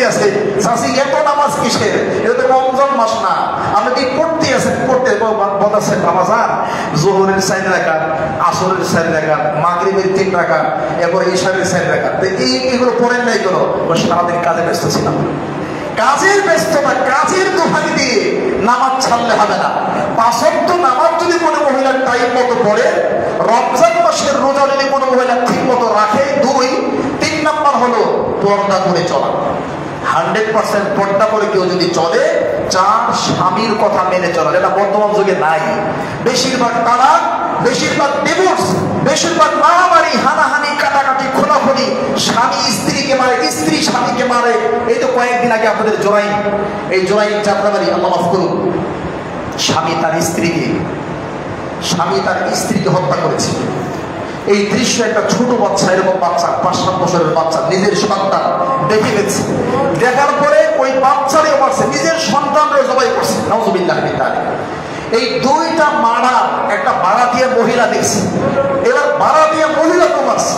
আছে শাসি, এত নামাজ কিসের? এটা তো রমজান মাস না, আপনি কি পড়তে বলতেছেন রমজান জোহরের 4 রাকাত, আসরের 4 রাকাত, মাগরিবের 3 রাকাত, এরপর ঈশানের 4 রাকাত, এইগুলো পড়েন নাই কেন? সারাদিন কাজে ব্যস্ত ছিলাম। কাজের ব্যস্ততা, কাজের দোহানি দিয়ে নামাজ ছাড়লে হবে না। 5 ওয়াক্ত নামাজ যদি কোনো মহিলার টাইম মতো পড়ে, রমজান মাসের রোজা যদি কোনো মহিলা ঠিক মতো রাখে, 3 নাম্বার হলো পর্দা করে চলা। 100% পর্দা করে কেউ যদি চলে, 4 স্বামীর কথা মেনে চলা, যেটা বর্তমান যুগে নাই। বেশিরভাগ তালাক, বেশিরভাগ ডিভোর্স, বেশিরভাগ মারামারি, হানাহানি, কাটাকাটি, খোলাখুলি, স্বামী স্ত্রীকে মারে, স্ত্রী স্বামীকে মারে। এই তো কয়েকদিন আগে আপনাদের জোরাইন, এই জোরাইন যাত্রাবাড়ি, আল্লাহ মাফ করুন, স্বামী তার স্ত্রীকে হত্যা করেছে। এই দৃশ্য একটা ছোট বাচ্চা, এরকম বাচ্চা 5-7 বছরের বাচ্চা, নিজের সন্তান দেখে গেছে। দেখার পরে ওই বাচ্চারেও মারছে, নিজের সন্তানরেও জবাই করছে। নাউজুবিল্লাহ মিন যালিক। এই 2টা মারা একটা ভাড়াটিয়া মহিলা দেখছে, এবার ভাড়াটিয়া মহিলা তো মারছে,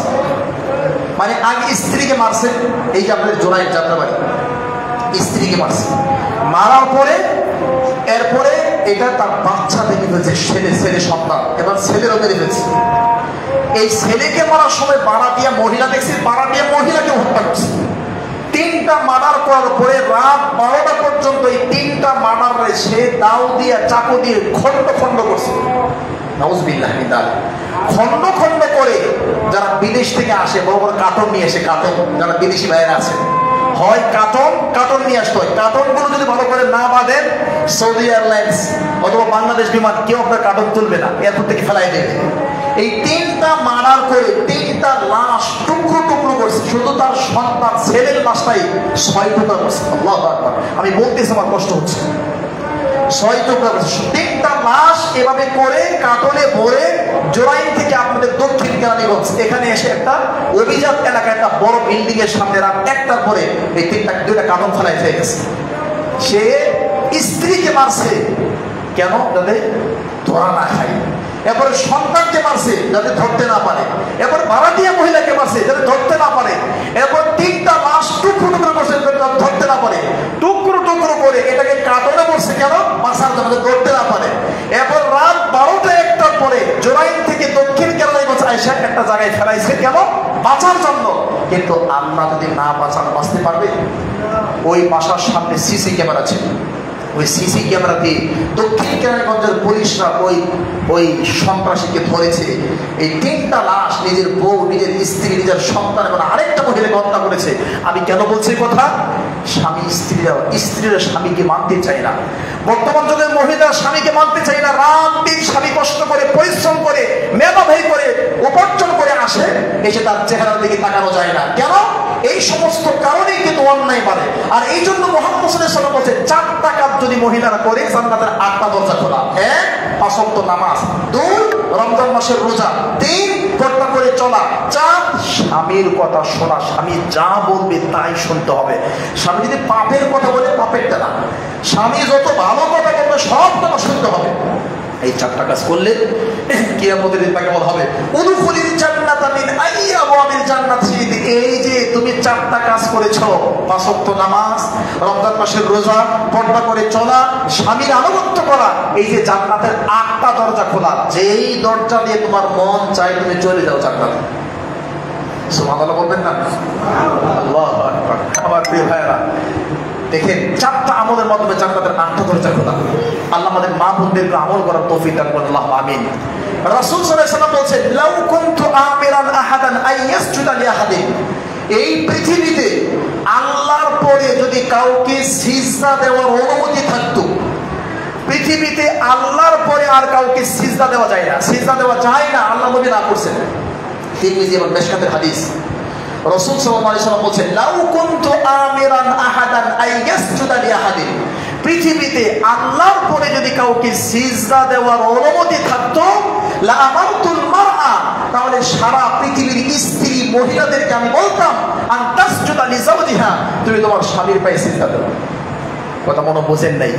মানে আগে স্ত্রীকে মারছে। এই যে আপনাদের জোড়াই যাত্রাবাড়ি, স্ত্রীকে মারছে, মারার পরে এরপরে এটা তার বাচ্চা দেখে ফেলছে, ছেলে সন্তান, এবার ছেলেরও মেরে ফেলছে। এই ছেলেকে মারার সময় ভাড়াটিয়া মহিলা দেখছে, ভাড়াটিয়া মহিলাকে হত্যা করছে। 3টা মার্ডার করার পরে রাত 12টা পর্যন্ত এই 3টা মার্ডারে সে দাও দিয়ে, চাকু দিয়ে খন্ড করছে। নাউজুবিল্লাহ মিন যালিক। খন্ড করে যারা বিদেশ থেকে আসে, বড় বড় কার্টন নিয়ে আসে, কার্টন, যারা বিদেশি বাইরে আছে, হয় কার্টন নিয়ে আসতে হয়। কার্টনগুলো যদি ভালো করে না বাঁধেন, সৌদি এয়ারলাইন্স অথবা বাংলাদেশ বিমান কেউ আপনার কার্টন তুলবে না, এয়ারপোর্ট থেকে ফেলাই দেবে। এই 3টা মার্ডার করে 3টা লাশ টুকরো করছে, শুধু তার সন্তান ছেলের লাশটাই 6 টুকরা করছে। আল্লাহু আকবার, আমি বলতেছি আমার কষ্ট হচ্ছে। 6 টুকরা করছে, 3টা লাশ এভাবে করে কার্টনে ভরে জোরাইন থেকে আপনাদের দক্ষিণ কেরানীগঞ্জ এখানে এসে একটা অভিজাত এলাকায় একটা বড় বিল্ডিং এর সামনে রাত 1টার পরে এই 2টা কার্টন ফেলাই হয়ে গেছে। সে স্ত্রীকে মারছে কেন? যাতে ধরা না খায়। এরপরে সন্তানকে মারছে যাতে ধরতে না পারে। এরপর ভাড়াটিয়া মহিলাকে মারছে যাতে ধরতে না পারে। এরপর 3টা লাশ টুকরো করছে ধরতে না পারে। টুকরো করে এটাকে কার্টনে পড়ছে কেন? মাসার জন্য ধরতে না পারে। এরপর রাত 12টা-1টার পরে জোরাইন থেকে দক্ষিণ কেরানীগঞ্জ আইসা একটা জায়গায় ফেলাইছে কেন? বাঁচার জন্য। কিন্তু আল্লাহ যদি না বাঁচান, বাঁচতে পারবে? ওই বাসার সামনে সিসি ক্যামেরা ছিল, ওই সিসি ক্যামেরা দিয়ে দক্ষিণ কেরানীগঞ্জের পুলিশরা ওই সন্ত্রাসীকে ধরেছে। এই 3টা লাশ নিজের বউ, নিজের স্ত্রী, নিজের সন্তান এবং আরেকটা মহিলাকে হত্যা করেছে। আমি কেন বলছি কথা? স্ত্রীরা স্বামীকে মানতে চায় না। বর্তমান যুগের মহিলা স্বামীকে মানতে চায় না। রাত দিন স্বামী কষ্ট করে, পরিশ্রম করে, মেধাবী করে, উপার্জন করে আসে, এসে তার চেহারার দিকে তাকানো যায় না। কেন? এই সমস্ত কারণেই কিন্তু অন্যায় বাড়ে। আর এই জন্য মুহাম্মদ সাল্লাল্লাহু আলাইহি ওয়াসাল্লাম বলেছে, 4টা কাজ যদি মহিলারা করে, জান্নাতের 8টা দরজা খোলা। 1 5 ওয়াক্ত নামাজ, 2 রমজান মাসের রোজা। 3 পর্দা করে চলা। 4 স্বামীর কথা শোনা, স্বামী যা বলবে তাই শুনতে হবে। স্বামী যদি পাপের কথা বলে পাপেরটা না, স্বামী যত ভালো কথা বলবে সব কথা শুনতে হবে। এই 4টা কাজ করলে কিয়ামতের দিন তাকে বলা হবে উদখুলিল জান্নাতা মিন আইয়ি আবওয়াবিল জান্নাত। এই যে তুমি 4টা কাজ করেছো, 5 ওয়াক্ত নামাজ, রমজান মাসের রোজা, পর্দা করে চলা, স্বামীর আনুগত্য করা, এই যে জান্নাতের 8টা দরজা খোলা, যেই দরজা দিয়ে তোমার মন চাই তুমি চলে যাও জান্নাতে। সুবহানাল্লাহ বলবেন না? আল্লাহু আকবার। আমার প্রিয় ভাইরা দেখেন, 4টা আমলের মাধ্যমে জান্নাতের 8টা দরজা খোলা। আল্লাহ আমাদের মা বোনদেরকে আমল করার তৌফিক দান করুন, আল্লাহুম্মা আমিন। রাসূল সাল্লাল্লাহু আলাইহি ওয়াসাল্লাম বলেন, লাউ কুনতু আমিরান আহাদান আইয়াসজুদা লিআহাদিন, এই পৃথিবীতে আল্লাহর পরে যদি কাউকে সিজদা দেওয়ার অনুমতি থাকতো, পৃথিবীতে আল্লাহর পরে আর কাউকে সিজদা দেওয়া যায় না, সিজদা দেওয়া যায় না, আল্লাহ নবী না করছেন। তিরমিজি এবং মিশকাতের হাদিস। রাসূল সাল্লাল্লাহু আলাইহি ওয়াসাল্লাম বলেন, লাউ কুনতু আমিরান আহাদান আইয়াসজুদা লিআহাদিন, পৃথিবীতে আল্লাহর পরে যদি কাউকে সিজদা দেওয়ার অনুমতি থাকতো, লা আমারতুল মারআ, তাহলে সারা পৃথিবীর স্ত্রী মহিলাদেরকে আমি বলতাম, আন তাসজুদা লিজাওজিহা, তুমি তোমার স্বামীর পায়ে সিজদা দাও। কথা মনে বোঝেন নাই?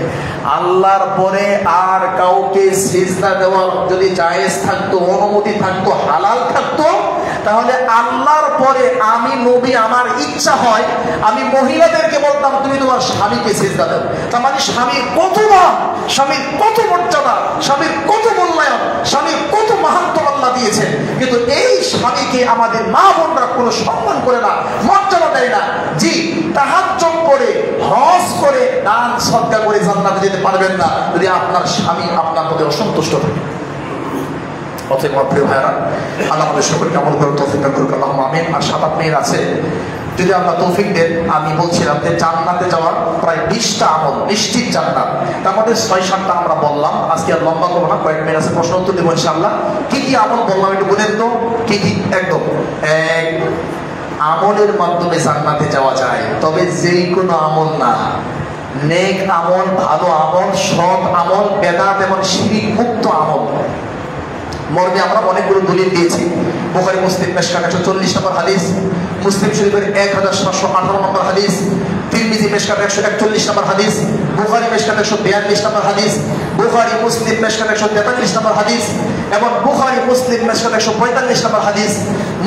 আল্লাহর পরে আর কাউকে সিজদা দেওয়ার যদি জায়েজ থাকতো, অনুমতি থাকতো, হালাল থাকতো, তাহলে আল্লাহর পরে আমি নবী, আমার ইচ্ছা হয় আমি মহিলাদেরকে বলতাম তুমি তোমার স্বামীকে সিজদা দাও। তার মানে স্বামীর কত দাম, স্বামীর কত মর্যাদা, স্বামীর কত মূল্যায়ন, স্বামীর কত মাহাত্ম্য আল্লাহ দিয়েছেন। কিন্তু এই স্বামীকে আমাদের মা বোনরা কোনো সম্মান করে না, মর্যাদা দেয় না। জি, তাহাজ্জুদ করে, হজ করে, দান সদকা করে জান্নাতে যেতে পারবেন না যদি আপনার স্বামী আপনার প্রতি অসন্তুষ্ট থাকে। অতএব আমার প্রিয় ভাইরা, আল্লাহ আমাদের সকলকে আমল করার তৌফিক দান করুন, আল্লাহুম্মা আমিন। আর 7-8 মিনিট আছে, যদি আল্লাহ তৌফিক দেন, আমি বলছিলাম যে জান্নাতে যাওয়ার প্রায় 20টা আমল, নিশ্চিত জান্নাত। তার মধ্যে 6-7টা আমরা বললাম, আজকে আর লম্বা করবো না, কয়েক মিনিট আছে, প্রশ্ন উত্তর দেবো ইনশাআল্লাহ। কি কি আমল বললাম একটু বলেন তো, কি কি? একদম এক, আমলের মাধ্যমে জান্নাতে যাওয়া যায়, তবে যেই কোনো আমল না, নেক আমল, ভালো আমল, সৎ আমল, বেদাত এবং শিরক মুক্ত আমল। মর্মে আমরা অনেকগুলো দলিল দিয়েছি। বুখারী মুসলিম মিশকাত 140 নম্বর হাদিস, মুসলিম শরীফের 1718 নম্বর হাদিস, তিরমিজি মিশকাত 141 নম্বর হাদিস, বুখারী মিশকাত 142 নম্বর হাদিস, বুখারী মুসলিম মিশকাত 143 নম্বর হাদিস, এবং বুখারী মুসলিম মিশকাত 145 নম্বর হাদিস,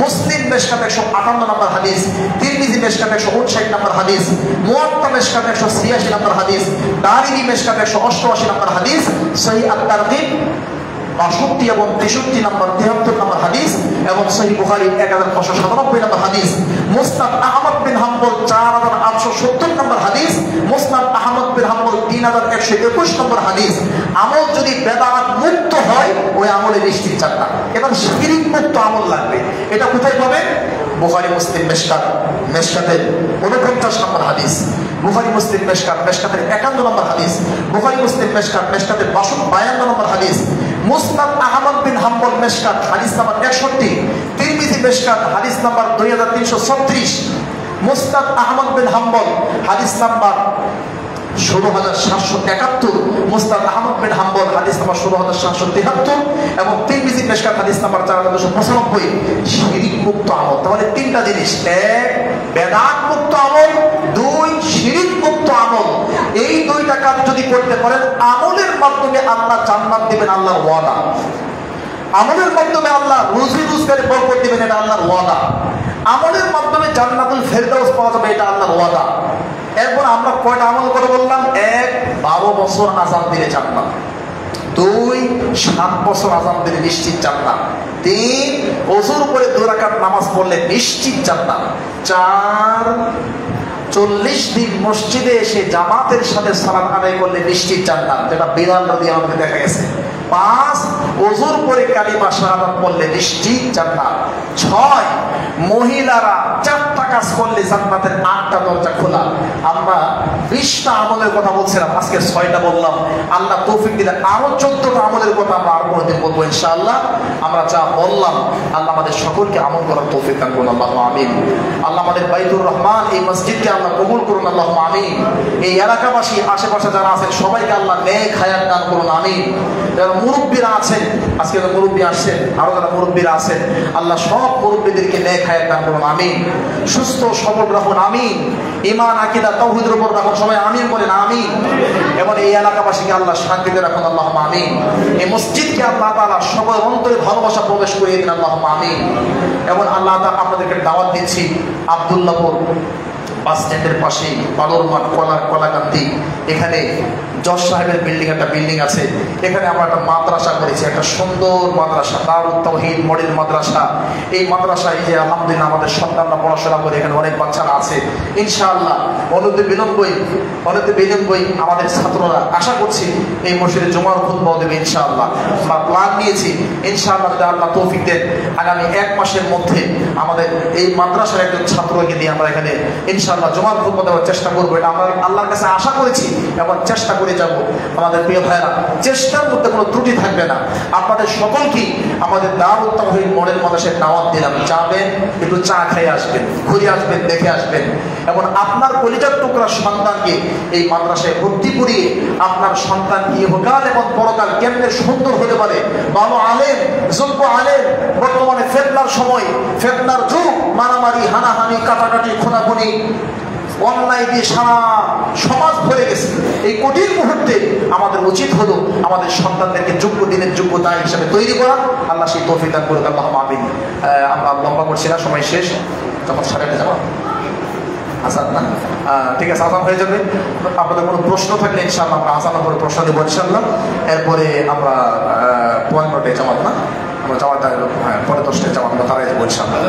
মুসলিম মিশকাত 158 নম্বর হাদিস, তিরমিজি মিশকাত 159 নম্বর হাদিস, মুওয়াত্তা মিশকাত 186 নম্বর হাদিস, দারিমি মিশকাত 188 নম্বর হাদিস, সহিহ আত-তারগীব 62 এবং 63 নম্বর 73 নম্বর হাদিস, এবং সহিহ বুখারী 1597 নম্বর হাদিস, মুসনাদ আহমদ বিন হাম্বল 4870 নম্বর হাদিস, মুসনাদ আহমদ বিন হাম্বল 3121 নম্বর হাদিস। আমল যদি বেদাত মুক্ত হয়, ওই আমলে নিশ্চিত জান্নাত। এবার শিরক মুক্ত আমল লাগবে, এটা কোথায় পাবে? বুখারী মুসলিম মিশকাত, মিশকাতের 49 নম্বর হাদিস, বুখারী মুসলিম মিশকাত, মিশকাতের 51 নম্বর হাদিস, বুখারী মুসলিম মিশকাত, মিশকাতের 52 নম্বর হাদিস, মুসনাদ আহমদ বিন হাম্বল মিশকাত হাদিস নাম্বার 61, তিরমিজি মিশকাত হাদিস নাম্বার 2336, মুসনাদ আহমদ বিন হাম্বল হাদিস নাম্বার 16771, মুসনাদ আহমদ বিন হাম্বল হাদিস নাম্বার 16773, এবং তিরমিজি মিশকাত হাদিস নাম্বার 4295। শিরক মুক্ত আমল, তাহলে 3টা জিনিস: 1 বেদাত মুক্ত আমল, 2 শিরক মুক্ত আমল। এই 2টা কাজ যদি করতে পারেন, আমলের মাধ্যমে আল্লাহ জান্নাত দিবেন, আল্লাহর ওয়াদা। আমলের মাধ্যমে আল্লাহ রুজি রোজগারে বরকত দিবেন, এটা আল্লাহর ওয়াদা। আমলের মাধ্যমে জান্নাতুল ফেরদাউস পাওয়া যাবে, এটা আল্লাহর ওয়াদা। এরপর আমরা কয়টা আমল করে বললাম? 1 12 বছর আযান দিলে জান্নাত, 2 7 বছর আযান দিলে নিশ্চিত জান্নাত, 3 ওযুর উপরে 2 রাকাত নামাজ পড়লে নিশ্চিত জান্নাত, 4 40 দিন মসজিদে এসে জামাতের সাথে সালাত আদায় করলে নিশ্চিত জান্নাত, যেটা বিলাল রাদিয়াল্লাহু আনহু দেখা গেছে, 5 ওযুর পরে কালিমা শাহাদাত পড়লে নিশ্চিত জান্নাত, 6 মহিলারা 4টা কাজ করলে জান্নাতের 8টা দরজা খোলা। আমরা 20টা আমলের কথা বলছিলাম, আজকে 6টা বললাম। আল্লাহ তৌফিক দিলে আরো 14টা আমলের কথা আমরা আর কোনদিন বলবো ইনশাআল্লাহ। আমরা যা বললাম, আল্লাহ আমাদের সকলকে আমল করার তৌফিক দান করুন, আল্লাহুম্মা আমিন। আল্লাহ আমাদের বাইতুর রহমান এই মসজিদকে আল্লাহ আল্লাহ কবুল করুন, আল্লাহ আমিন। এই এলাকাবাসী আশেপাশে যারা আছেন সবাইকে আল্লাহ নেক হায়াত দান করুন, আমিন। যারা মুরব্বীরা আছেন, আজকে যারা মুরব্বী আসছেন, আরো যারা মুরব্বীরা আছেন, আল্লাহ সব মুরব্বীদেরকে নেক হায়াত দান করুন, আমিন। সুস্থ সবল রাখুন, আমিন। ঈমান আকীদা তাওহীদের উপর রাখুন, সবাই আমিন বলেন, আমিন। এবং এই এলাকাবাসীকে আল্লাহ শান্তিতে রাখুন, আল্লাহ আমিন। এই মসজিদকে আল্লাহ তাআলা সবার অন্তরে ভালোবাসা প্রবেশ করিয়ে দিন, আল্লাহ আমিন। এবং আল্লাহ তাআলা আপনাদেরকে দাওয়াত দিচ্ছি আব্দুল্লাহপুর বাস স্ট্যান্ডের পাশে বালুর মাঠ কলাকান্তি, এখানে জজ সাহেবের একটা বিল্ডিং আছে। এখানে আমরা একটা মাদ্রাসা করেছি, একটা সুন্দর মাদ্রাসা, দারুত তাওহীদ মডেল মাদ্রাসা। এই মাদ্রাসায় যে আলহামদুলিল্লাহ আমাদের সন্তানরা পড়াশোনা করে, এখানে অনেক বাচ্চারা আছে। ইনশাআল্লাহ অনতি বিলম্বই আমাদের ছাত্ররা আশা করছি এই মসজিদে জুমার খুতবা দেবে ইনশাআল্লাহ। আমরা প্ল্যান নিয়েছি ইনশাআল্লাহ, যদি আল্লাহ তৌফিক দেন আগামী 1 মাসের মধ্যে আমাদের এই মাদ্রাসার একজন ছাত্রকে দিয়ে আমরা এখানে ইনশাআল্লাহ জুমার খুতবা দেওয়ার চেষ্টা করবো। এটা আমরা আল্লাহর কাছে আশা করেছি এবং চেষ্টা করে যাব। আমাদের প্রিয় ভাইরা, চেষ্টার মধ্যে কোনো ত্রুটি থাকবে না। আপনাদের সকলকে আমাদের দারুত তাওহীদ মডেল মাদ্রাসায় দাওয়াত দিলাম, যাবেন একটু চা খেয়ে আসবেন, ঘুরে আসবেন, দেখে আসবেন এবং আপনার কলিজার টুকরা সন্তানকে এই মাদ্রাসায় ভর্তি করিয়ে আপনার সন্তান ইহকাল এবং পরকাল কেমনে সুন্দর হতে পারে, ভালো আলেম, যোগ্য আলেম। বর্তমানে ফিতনার সময়, ফিতনার যুগ, মারামারি, হানাহানি, কাটাকাটি, খুনাখুনি, অন্যায় দিয়ে সারা সমাজ ভরে গেছে। এই কঠিন মুহূর্তে আমাদের উচিত হলো আমাদের সন্তানদেরকে যোগ্য দিনের যোগ্য দায় হিসাবে তৈরি করা। আল্লাহ সেই তৌফিক দান করুক, আল্লাহ আমিন। আমরা লম্বা করছি না, সময় শেষ, তখন 7:30 যাবো আসান না, ঠিক আছে, আসান হয়ে যাবে। আপনাদের কোনো প্রশ্ন থাকলে ইনশাআল্লাহ আমরা আসানোর পরে প্রশ্ন দেবো ইনশাআল্লাহ। এরপরে আমরা 15টায় জামাত না, আমরা জামাত পরে 10টায় জামাত আমরা তারাই যাবো ইনশাআল্লাহ।